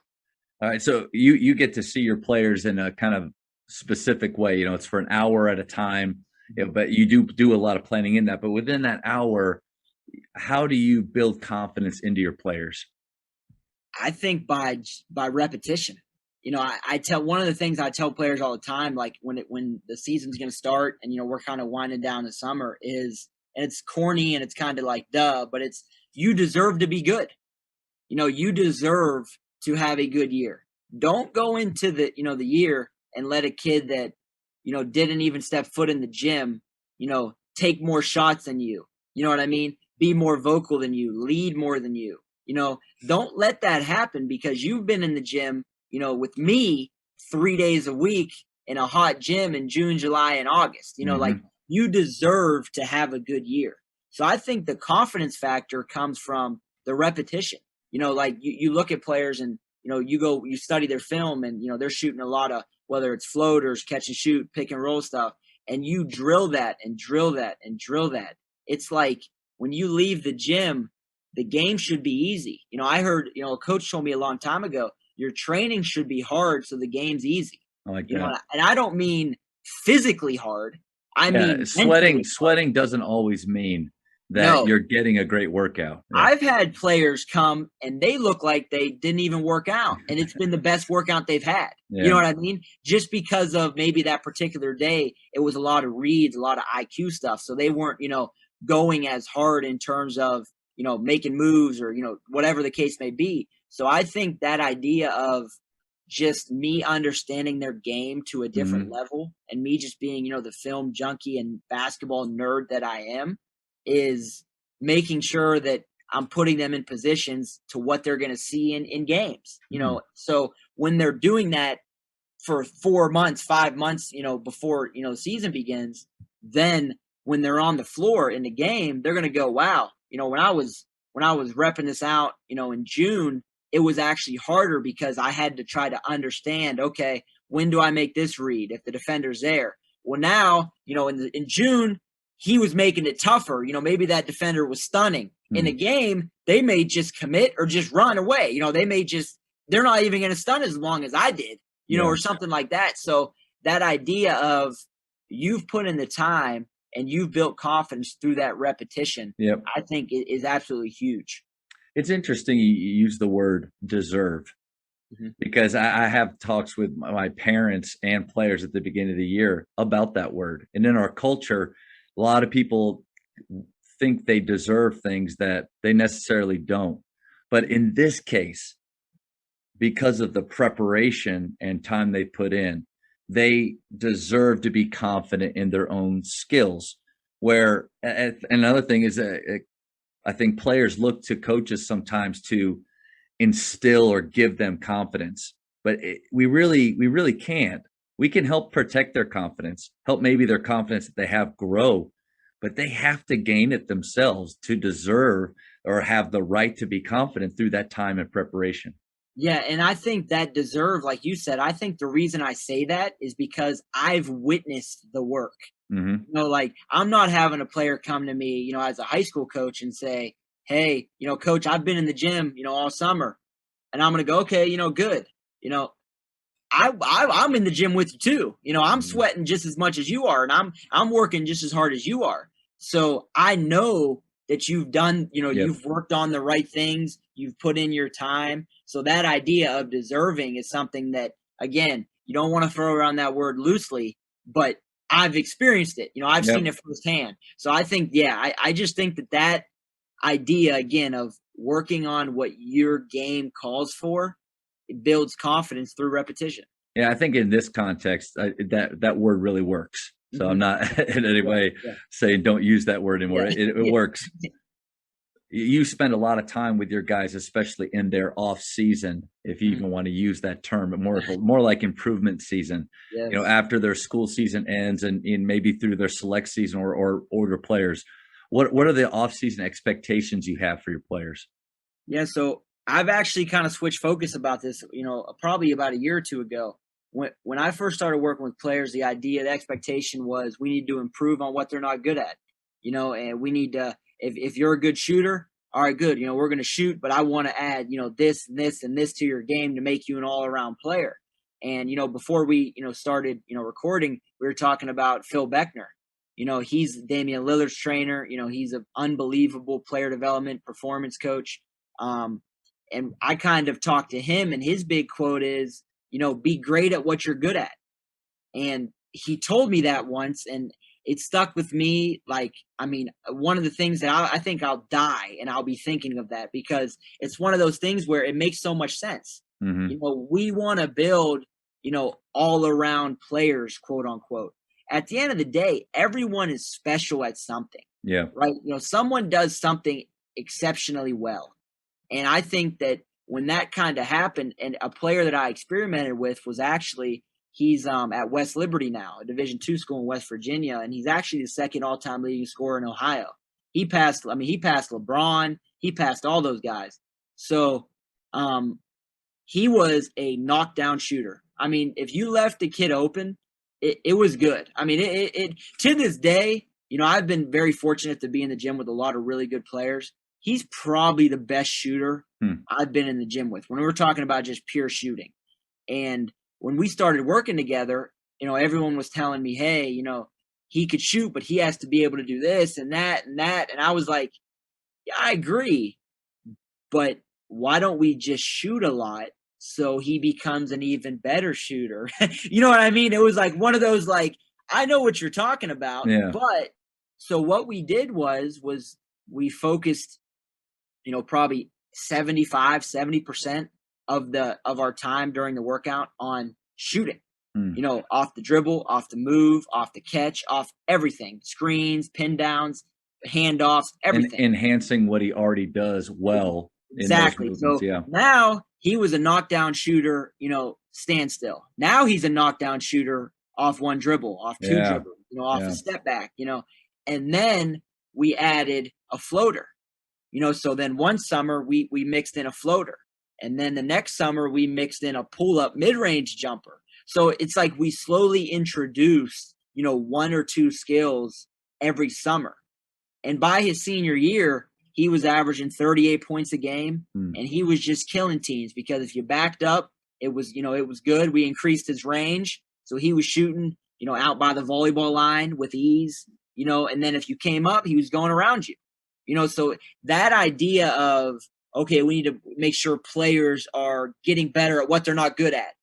All right, so you get to see your players in a kind of specific way. It's for an hour at a time, but you do a lot of planning in that. But within that hour, how do you build confidence into your players? I think by repetition. I tell, one of the things I tell players all the time, like when the season's going to start and we're kind of winding down the summer, is and it's corny and it's kind of like duh, but it's you deserve to be good. You deserve to have a good year. Don't go into the year and let a kid that, didn't even step foot in the gym, take more shots than you. You know what I mean? Be more vocal than you, lead more than you. Don't let that happen because you've been in the gym, with me 3 days a week in a hot gym in June, July, and August. Like Hmm. you deserve to have a good year. So I think the confidence factor comes from the repetition. Like you look at players and you study their film and they're shooting a lot of whether it's floaters, catch and shoot, pick and roll stuff, and you drill that and drill that and drill that. It's like when you leave the gym, the game should be easy. I heard, a coach told me a long time ago, your training should be hard so the game's easy. I like that. And I don't mean physically hard. I Yeah, mean mentally hard. sweating doesn't always mean that No, you're getting a great workout. Yeah. I've had players come and they look like they didn't even work out, and it's been the best workout they've had. You know Yeah. what I mean? Just because of maybe that particular day, it was a lot of reads, a lot of IQ stuff. So they weren't, going as hard in terms of, making moves or, whatever the case may be. So I think that idea of just me understanding their game to a different Hmm. level and me just being, the film junkie and basketball nerd that I am is making sure that I'm putting them in positions to what they're going to see in games. So when they're doing that for 4 months, 5 months, before the season begins, then when they're on the floor in the game, they're going to go, wow, when I was repping this out, in June, it was actually harder because I had to try to understand, okay, when do I make this read if the defender's there? Well, now, in June, he was making it tougher. Maybe that defender was stunning. In the Hmm. game, they may just commit or just run away. They're not even going to stun as long as I did, Yeah. or something like that. So that idea of you've put in the time and you've built confidence through that repetition, Yep. I think is absolutely huge. It's interesting you use the word deserve Mhm. because I have talks with my parents and players at the beginning of the year about that word. And in our culture, a lot of people think they deserve things that they necessarily don't. But in this case, because of the preparation and time they put in, they deserve to be confident in their own skills. Where another thing is, I think players look to coaches sometimes to instill or give them confidence, but we really can't. We can help protect their confidence, help maybe their confidence that they have grow, but they have to gain it themselves to deserve or have the right to be confident through that time and preparation. Yeah, and I think that deserve, like you said, I think the reason I say that is because I've witnessed the work. Hmm. Like I'm not having a player come to me, as a high school coach and say, "Hey, coach, I've been in the gym, all summer," and I'm gonna go, "Okay, good." You know, I'm in the gym with you too. I'm Hmm. sweating just as much as you are, and I'm working just as hard as you are. So I know that you've done, Yep. you've worked on the right things, you've put in your time. So that idea of deserving is something that, again, you don't want to throw around that word loosely, but I've experienced it. I've seen Yep. it firsthand. So I think, yeah, I just think that idea again of working on what your game calls for, it builds confidence through repetition. Yeah, I think in this context, that word really works. So I'm Mhm. not in any Yeah, way yeah, saying don't use that word anymore. yeah, It yeah, works. You spend a lot of time with your guys, especially in their off season, if you mhm, even want to use that term, but more like improvement season. yes. After their school season ends and maybe through their select season or older players, what are the off season expectations you have for your players? Yeah, so I've actually kind of switched focus about this, probably about a year or two ago. When I first started working with players, the expectation was we need to improve on what they're not good at. And we need to if you're a good shooter, all right, good. We're gonna shoot, but I want to add, this and this and this to your game to make you an all around player. And before we, started, recording, we were talking about Phil Beckner. He's Damian Lillard's trainer. He's an unbelievable player development performance coach. um, and I kind of talked to him, and his big quote is, be great at what you're good at. And he told me that once, and it stuck with me. Like, I mean, one of the things that I think I'll die and I'll be thinking of that, because it's one of those things where it makes so much sense. Hmm. We want to build, all around players, quote unquote. At the end of the day, everyone is special at something, Yeah. right? Someone does something exceptionally well. And I think that when that kind of happened, and a player that I experimented with was actually, he's at West Liberty now, a Division II school in West Virginia, and he's actually the second all-time leading scorer in Ohio. He passed LeBron, he passed all those guys. So he was a knockdown shooter. I mean, if you left the kid open, it was good. I mean, it to this day, I've been very fortunate to be in the gym with a lot of really good players. He's probably the best shooter Hmm. I've been in the gym with when we're talking about just pure shooting. And when we started working together, everyone was telling me, hey, he could shoot, but he has to be able to do this and that and that. And I was like, yeah, I agree, but why don't we just shoot a lot so he becomes an even better shooter? You know what I mean? It was like one of those, like, I know what you're talking about, Yeah. but so what we did was we focused, probably 75-70% of our time during the workout on shooting. Hmm. Off the dribble, off the move, off the catch, off everything, screens, pin downs, handoffs, And everything. enhancing what he already does well in those Exactly. movements. So Yeah. now he was a knockdown shooter, standstill. Now he's a knockdown shooter off one dribble, off two Yeah. dribbles, off a Yeah. step back, and then we added a floater, so then one summer we mixed in a floater. And then the next summer we mixed in a pull up mid range jumper. So it's like we slowly introduced, one or two skills every summer. And by his senior year, he was averaging 38 points a game, Hmm. and he was just killing teams, because if you backed up, it was good. We increased his range, so he was shooting, out by the volleyball line with ease, and then if you came up, he was going around you. So that idea of, okay, we need to make sure players are getting better at what they're not good at.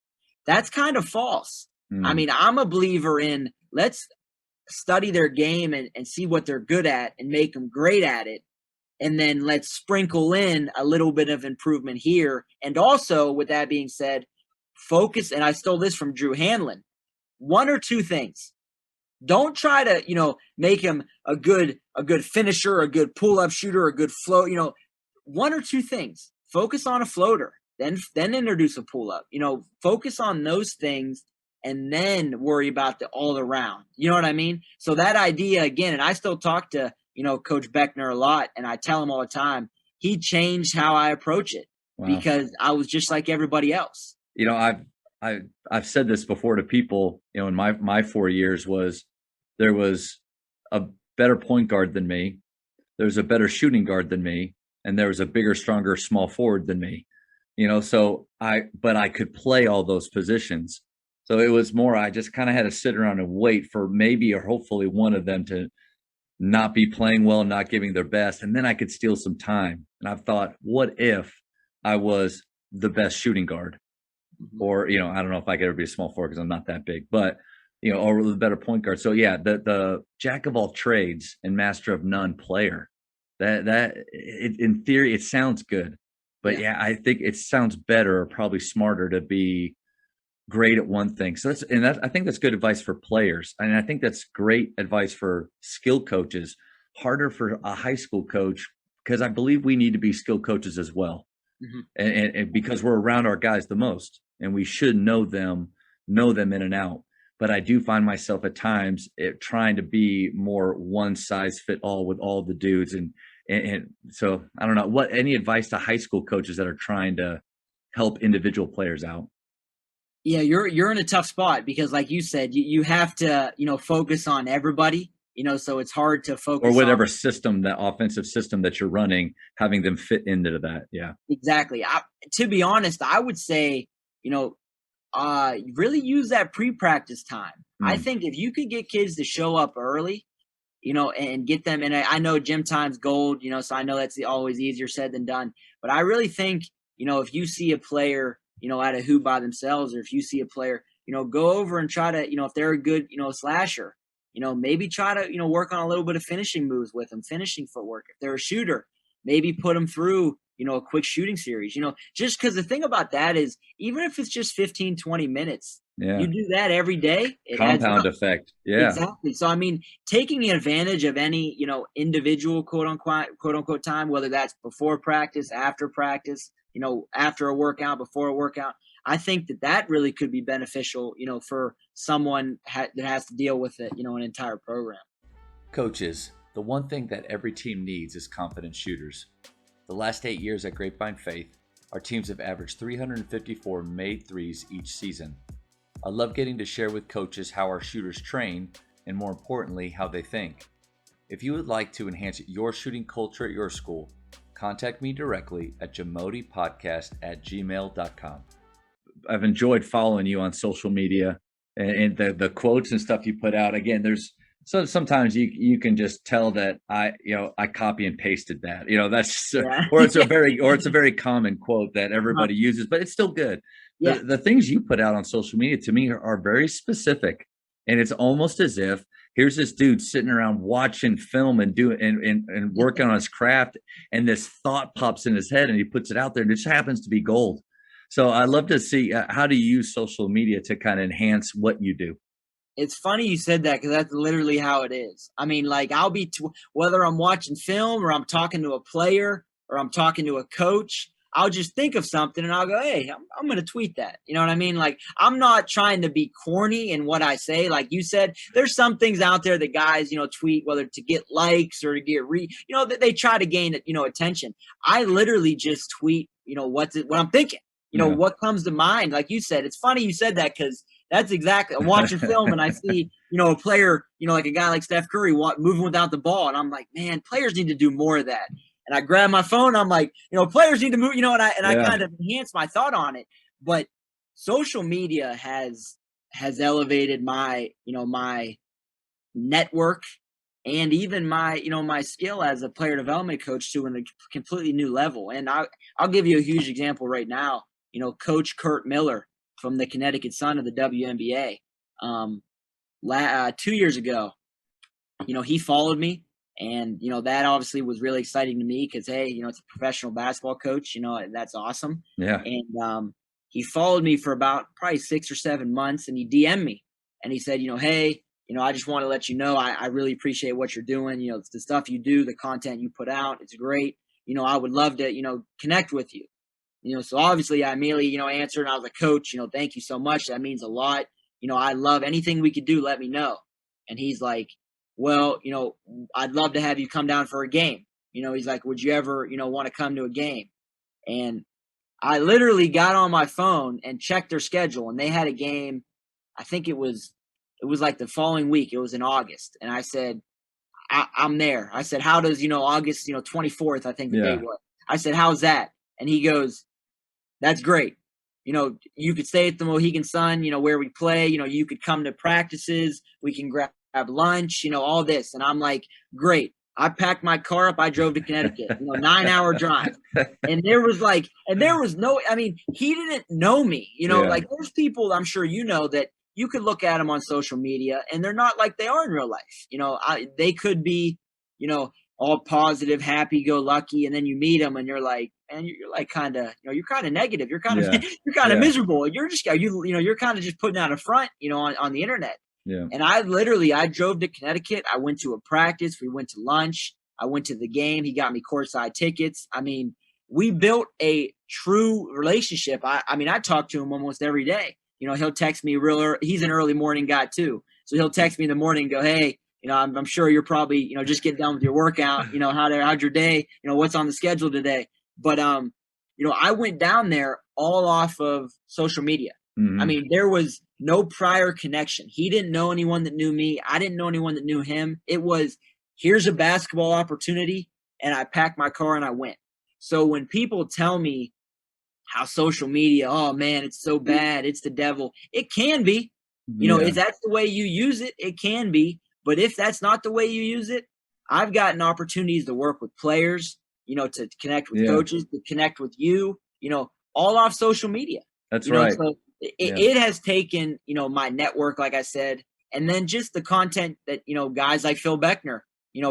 That's kind of false. I Hmm. mean, I'm a believer in, let's study their game and see what they're good at and make them great at it. And then let's sprinkle in a little bit of improvement here. And also, with that being said, focus. And I stole this from Drew Hanlon. One or two things. Don't try to, make him a good finisher, a good pull-up shooter, a good float. One or two things. Focus on a floater, then introduce a pull-up. Focus on those things, and then worry about the all around. You know what I mean? So that idea again, and I still talk to, Coach Beckner a lot, and I tell him all the time, he changed how I approach it, Wow. because I was just like everybody else. You know, I've said this before to people, in my 4 years was there was a better point guard than me, there's a better shooting guard than me, and there was a bigger, stronger small forward than me. So but I could play all those positions. So it was more, I just kind of had to sit around and wait for maybe or hopefully one of them to not be playing well, not giving their best, and then I could steal some time. And I've thought, what if I was the best shooting guard? Mhm. Or, I don't know if I could ever be a small forward because I'm not that big, but or the better point guard. So yeah, the jack of all trades and master of none player. In theory it sounds good, but Yeah. yeah, I think it sounds better or probably smarter to be great at one thing. So I think that's good advice for players. And I think that's great advice for skill coaches. Harder for a high school coach, because I believe we need to be skill coaches as well, Mhm. and because we're around our guys the most and we should know them in and out. But I do find myself at times trying to be more one size fit all with all the dudes. And so I don't know, what any advice to high school coaches that are trying to help individual players out, Yeah, you're in a tough spot, because like you said, you have to, focus on everybody, so it's hard to or focus on. whatever system, that offensive system that you're running, having them fit into that. Yeah. Exactly. To be honest, I would say, you know, really use that pre-practice time. I Mm. think if you could get kids to show up early, and get them. And I know gym time's gold, so I know that's always easier said than done. But I really think, if you see a player, at a hoop by themselves, or if you see a player, go over and try to, if they're a good, slasher, maybe try to, work on a little bit of finishing moves with them, finishing footwork. If they're a shooter, maybe put them through, a quick shooting series, just because the thing about that is even if it's just 15, 20 minutes, Yeah. you do that every day, it adds Compound up. effect. Yeah. Exactly. So, I mean, taking advantage of any, individual quote unquote time, whether that's before practice, after a workout, before a workout, I think that really could be beneficial, for someone that has to deal with it, an entire program. Coaches, the one thing that every team needs is confident shooters. The last 8 years at Grapevine Faith, our teams have averaged 354 made threes each season. I love getting to share with coaches how our shooters train and, more importantly, how they think. If you would like to enhance your shooting culture at your school, contact me directly at jamodipodcast@gmail.com. I've enjoyed following you on social media and the quotes and stuff you put out. Again, sometimes you can just tell that I copy and pasted that. That's Yeah. or it's a very common quote that everybody uses, but it's still good. Yeah. The things you put out on social media to me are very specific, and it's almost as if here's this dude sitting around watching film and doing and working on his craft, and this thought pops in his head and he puts it out there, and it just happens to be gold. So I love to see how do you use social media to kind of enhance what you do. It's funny you said that because that's literally how it is. I mean, like I'll be whether I'm watching film or I'm talking to a player or I'm talking to a coach, I'll just think of something and I'll go, "Hey, I'm going to tweet that." You know what I mean? Like I'm not trying to be corny in what I say. Like you said, there's some things out there that guys, tweet whether to get likes or to get that they try to gain, attention. I literally just tweet, what I'm thinking. What comes to mind. Like you said, it's funny you said that because that's exactly. I'm watching film and I see, a player, like a guy like Steph Curry moving without the ball, and I'm like, man, players need to do more of that. And I grab my phone, I'm like, players need to move, I kind of enhance my thought on it. But social media has elevated my, my network and even my, my skill as a player development coach to a completely new level. And I'll give you a huge example right now. Coach Kurt Miller from the Connecticut Sun of the WNBA. 2 years ago, he followed me, and that obviously was really exciting to me because hey, it's a professional basketball coach. That's awesome. Yeah. And he followed me for about probably 6 or 7 months, and he DM'd me, and he said, hey, I just want to let you know I really appreciate what you're doing. It's the stuff you do, the content you put out, it's great. I would love to connect with you. So obviously I immediately, answered, and I was like, Coach, thank you so much. That means a lot. I love anything we could do. Let me know. And he's like, well, I'd love to have you come down for a game. He's like, would you ever, want to come to a game? And I literally got on my phone and checked their schedule, and they had a game. I think it was like the following week. It was in August. And I said, I'm there. I said, how does, August, 24th, I think the date was. I said, how's that? And he goes, that's great. You could stay at the Mohegan Sun, where we play, you could come to practices. We can grab lunch, all this. And I'm like, great. I packed my car up. I drove to Connecticut, 9-hour drive. And there was no, I mean, he didn't know me, like there's people I'm sure, that you could look at them on social media and they're not like they are in real life. They could be, all positive, happy go lucky. And then you meet them and you're like, and you're like kind of, you're kind of negative. You're kind of, you're kind of miserable. You're just, you're kind of just putting out a front, on the internet. Yeah. And I drove to Connecticut. I went to a practice. We went to lunch. I went to the game. He got me courtside tickets. I mean, we built a true relationship. I mean, I talk to him almost every day. He'll text me he's an early morning guy too. So he'll text me in the morning and go, hey, I'm sure you're probably, just getting done with your workout. How'd your day? What's on the schedule today? But, I went down there all off of social media. Mm-hmm. I mean, there was no prior connection. He didn't know anyone that knew me. I didn't know anyone that knew him. It was, here's a basketball opportunity, and I packed my car and I went. So when people tell me how social media, oh man, it's so bad, it's the devil, it can be. If that's the way you use it, it can be. But if that's not the way you use it, I've gotten opportunities to work with players, to connect with coaches, to connect with you, all off social media. That's right. So it has taken, my network, like I said, and then just the content that, guys like Phil Beckner,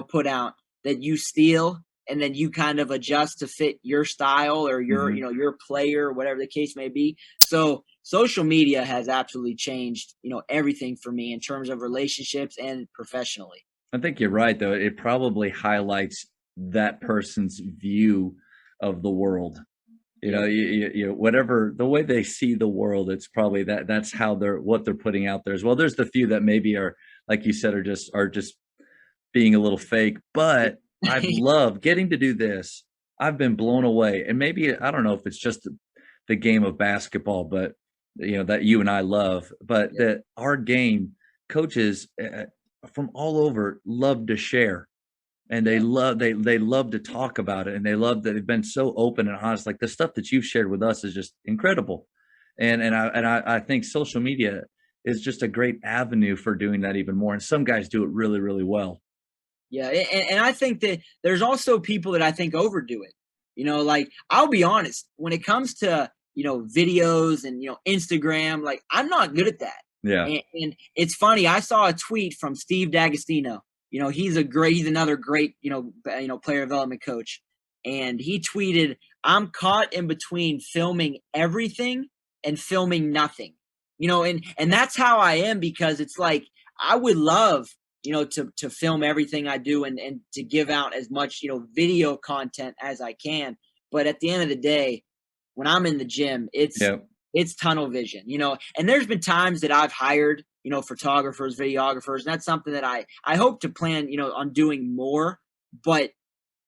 put out that you steal and then you kind of adjust to fit your style or your, Hmm. your player, whatever the case may be. So social media has absolutely changed, everything for me in terms of relationships and professionally. I think you're right, though. It probably highlights that person's view of the world. Yeah. Whatever the way they see the world, it's probably that's how they're what they're putting out there as well. There's the few that maybe are, like you said, are just being a little fake. But I've loved getting to do this. I've been blown away, and maybe I don't know if it's just the game of basketball, but that you and I love, but Yeah. that our game coaches from all over love to share, and Yeah. they love to talk about it, and they love that they've been so open and honest. Like the stuff that you've shared with us is just incredible, and I think social media is just a great avenue for doing that even more. And some guys do it really really well. Yeah, and I think that there's also people that I think overdo it. Like I'll be honest, when it comes to videos and Instagram, like I'm not good at that. Yeah, And it's funny. I saw a tweet from Steve D'Agostino. He's another great player development coach, and he tweeted, "I'm caught in between filming everything and filming nothing." And that's how I am because it's like I would love to film everything I do and to give out as much, video content as I can. But at the end of the day, when I'm in the gym, it's yeah, it's tunnel vision, and there's been times that I've hired, photographers, videographers, and that's something that I hope to plan, on doing more. But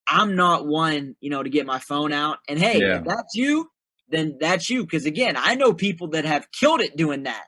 I'm not one, to get my phone out. And hey, if yeah. that's you, then that's you. Because again, I know people that have killed it doing that.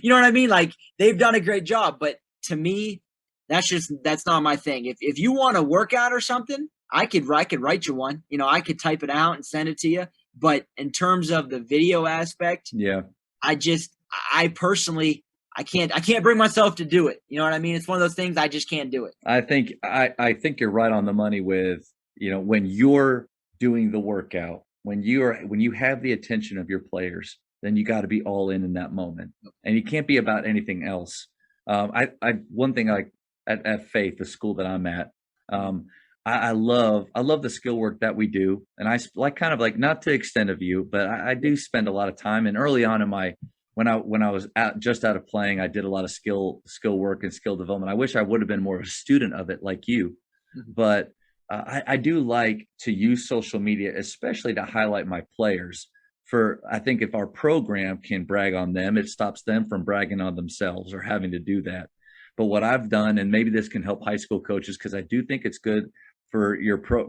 You know what I mean? Like they've done a great job. But to me, that's not my thing. If you want a workout or something, I could write you one. I could type it out and send it to you. But in terms of the video aspect, Yeah. I personally I can't bring myself to do it. You know what I mean? It's one of those things I just can't do it. I think you're right on the money with, when you're doing the workout, when you have the attention of your players, then you got to be all in that moment, and you can't be about anything else. I one thing like at Faith, the school that I'm at, um, I love the skill work that we do, and like kind of like not to extent of you, but I do spend a lot of time. And early on in my when I was just out of playing, I did a lot of skill work and skill development. I wish I would have been more of a student of it like you, Mhm. but I do like to use social media, especially to highlight my players. For I think if our program can brag on them, it stops them from bragging on themselves or having to do that. But what I've done, and maybe this can help high school coaches, because I do think it's good for your pro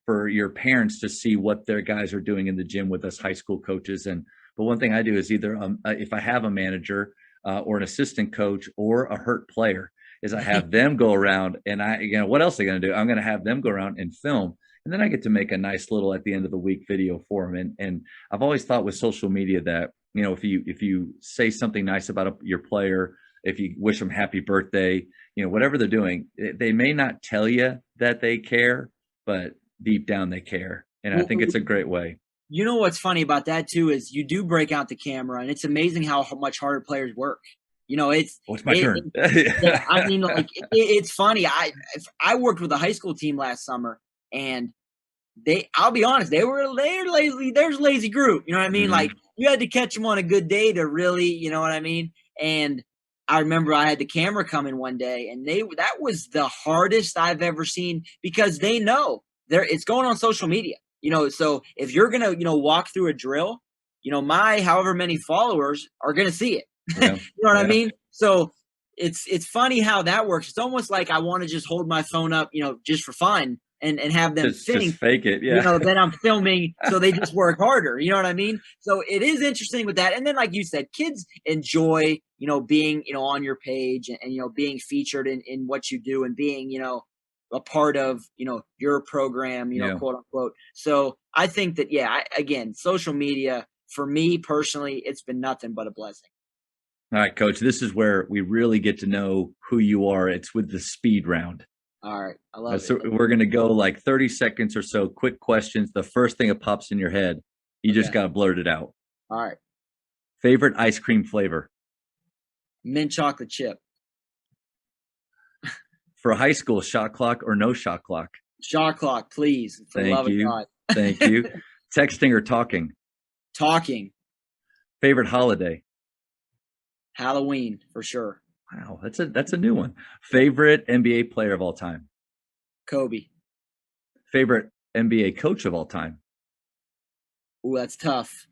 for your parents to see what their guys are doing in the gym with us high school coaches. And but one thing I do is either if I have a manager or an assistant coach or a hurt player, is I have them go around, and what else are they going to do? I'm going to have them go around and film, and then I get to make a nice little at the end of the week video for them. And I've always thought with social media that if you say something nice about your player, if you wish them happy birthday, whatever they're doing, they may not tell you that they care, but deep down they care, and I Well, think it's a great way. you know what's funny about that too is you do break out the camera, and it's amazing how much harder players work. It's Oh, it's my it, turn. it yeah. I mean, like it's funny. I worked with a high school team last summer, and I'll be honest, they're lazy. There's a lazy group. You know what I mean? Like Mhm. you had to catch them on a good day to really, you know what I mean? And I remember I had the camera come in one day, and that was the hardest I've ever seen because they know it's going on social media. So if you're gonna walk through a drill, my however many followers are gonna see it. Yeah, You know what I yeah. mean? So it's funny how that works. It's almost like I want to just hold my phone up, just for fun and have them Just think, fake it. Yeah. that I'm filming so they just work harder. You know what I mean? So it is interesting with that. And then, like you said, kids enjoy, being, on your page and being featured in what you do and being, a part of, your program, Yeah. quote unquote. So I think that, yeah, again, social media for me personally, it's been nothing but a blessing. All right, coach, this is where we really get to know who you are. It's with the speed round. All right. I love it. So we're going to go like 30 seconds or so, quick questions. The first thing that pops in your head, you just Okay. got to blurt it out. All right. Favorite ice cream flavor? Mint chocolate chip. For high school, shot clock or no shot clock? Shot clock, please, for the Thank love of you. God. Thank you. Texting or talking? Talking. Favorite holiday? Halloween, for sure. Wow, that's a new one. Favorite NBA player of all time? Kobe. Favorite NBA coach of all time? Ooh, that's tough.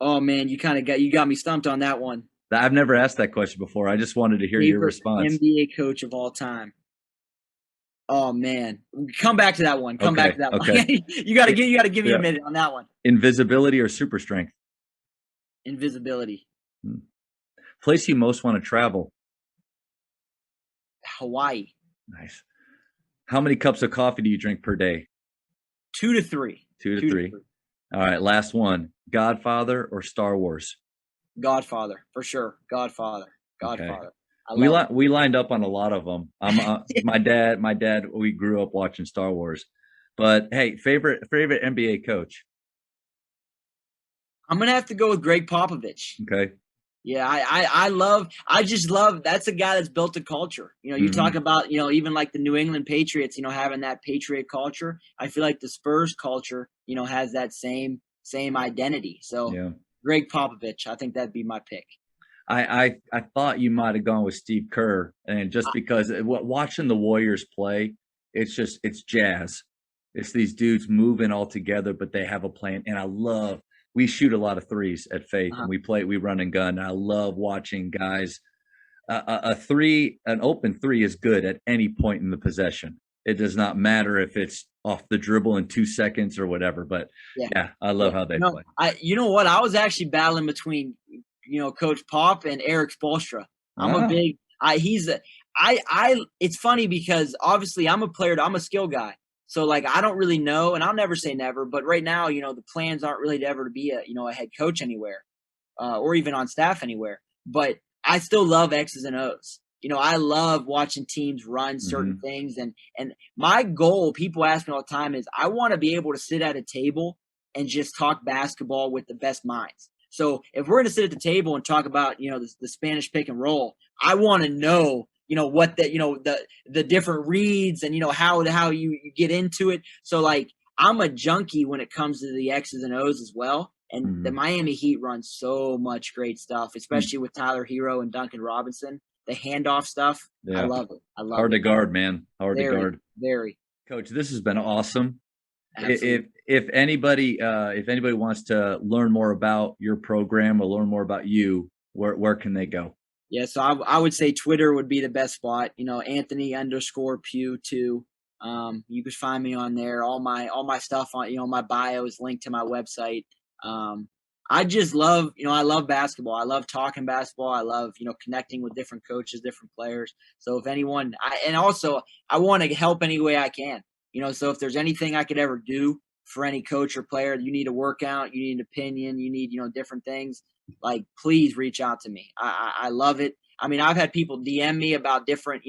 Oh man, you got me stumped on that one. I've never asked that question before. I just wanted to hear your Favorite response. NBA coach of all time. Oh man, come back to that one. Come back Okay, to that okay. one. You got to give me Yeah. a minute on that one. Invisibility or super strength? Invisibility. Place you most want to travel? Hawaii. Nice. How many cups of coffee do you drink per day? 2 to 3. 2 to 3. All right, last one. Godfather or Star Wars? Godfather, for sure. Godfather. Okay. We We lined up on a lot of them. I'm my dad. We grew up watching Star Wars, but hey, favorite NBA coach? I'm gonna have to go with Greg Popovich. Okay. Yeah, I just love that's a guy that's built a culture. You know, you talk about, even like the New England Patriots, having that Patriot culture. I feel like the Spurs culture, has that same identity. So Yeah. Greg Popovich, I think that'd be my pick. I thought you might have gone with Steve Kerr, and just because watching the Warriors play, it's jazz. It's these dudes moving all together, but they have a plan. And we shoot a lot of threes at Faith, and we run and gun. And I love watching guys. An open three is good at any point in the possession. It does not matter if it's off the dribble in 2 seconds or whatever. But yeah I love how they play. You know what? I was actually battling between Coach Pop and Eric Spoelstra. It's funny because obviously I'm a skill guy. So like, I don't really know, and I'll never say never, but right now, the plans aren't really ever to be a head coach anywhere, or even on staff anywhere, but I still love X's and O's. I love watching teams run certain things. And my goal, people ask me all the time, is I want to be able to sit at a table and just talk basketball with the best minds. So if we're going to sit at the table and talk about, the Spanish pick and roll, I want to know, what the different reads and, how you get into it. So like, I'm a junkie when it comes to the X's and O's as well. And the Miami Heat run so much great stuff, especially with Tyler Hero and Duncan Robinson. The handoff stuff, I love it. Hard to guard, man. Hard to guard. Very. Coach, this has been awesome. Absolutely. If anybody wants to learn more about your program or learn more about you, where can they go? Yeah, so I would say Twitter would be the best spot. Anthony_Pugh too. You could find me on there. All my stuff on my bio is linked to my website. I just love I love basketball. I love talking basketball. I love connecting with different coaches, different players. So if anyone, I want to help any way I can. So if there's anything I could ever do for any coach or player, you need a workout, you need an opinion, you need different things, like please reach out to me. I love it. I mean, I've had people DM me about different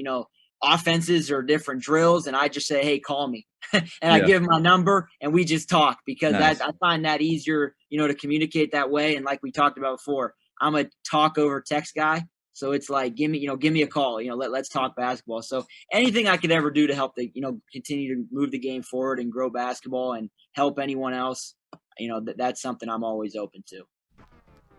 offenses or different drills, and I just say, hey, call me. And I give them my number and we just talk, because I find that easier, to communicate that way. And like we talked about before, I'm a talk over text guy. So it's like, give me a call, let's talk basketball. So anything I could ever do to help continue to move the game forward and grow basketball and help anyone else, that's something I'm always open to.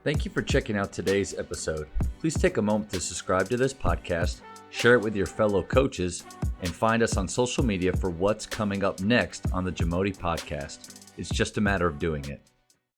Thank you for checking out today's episode. Please take a moment to subscribe to this podcast, share it with your fellow coaches, and find us on social media for what's coming up next on the Jamodi podcast. It's just a matter of doing it.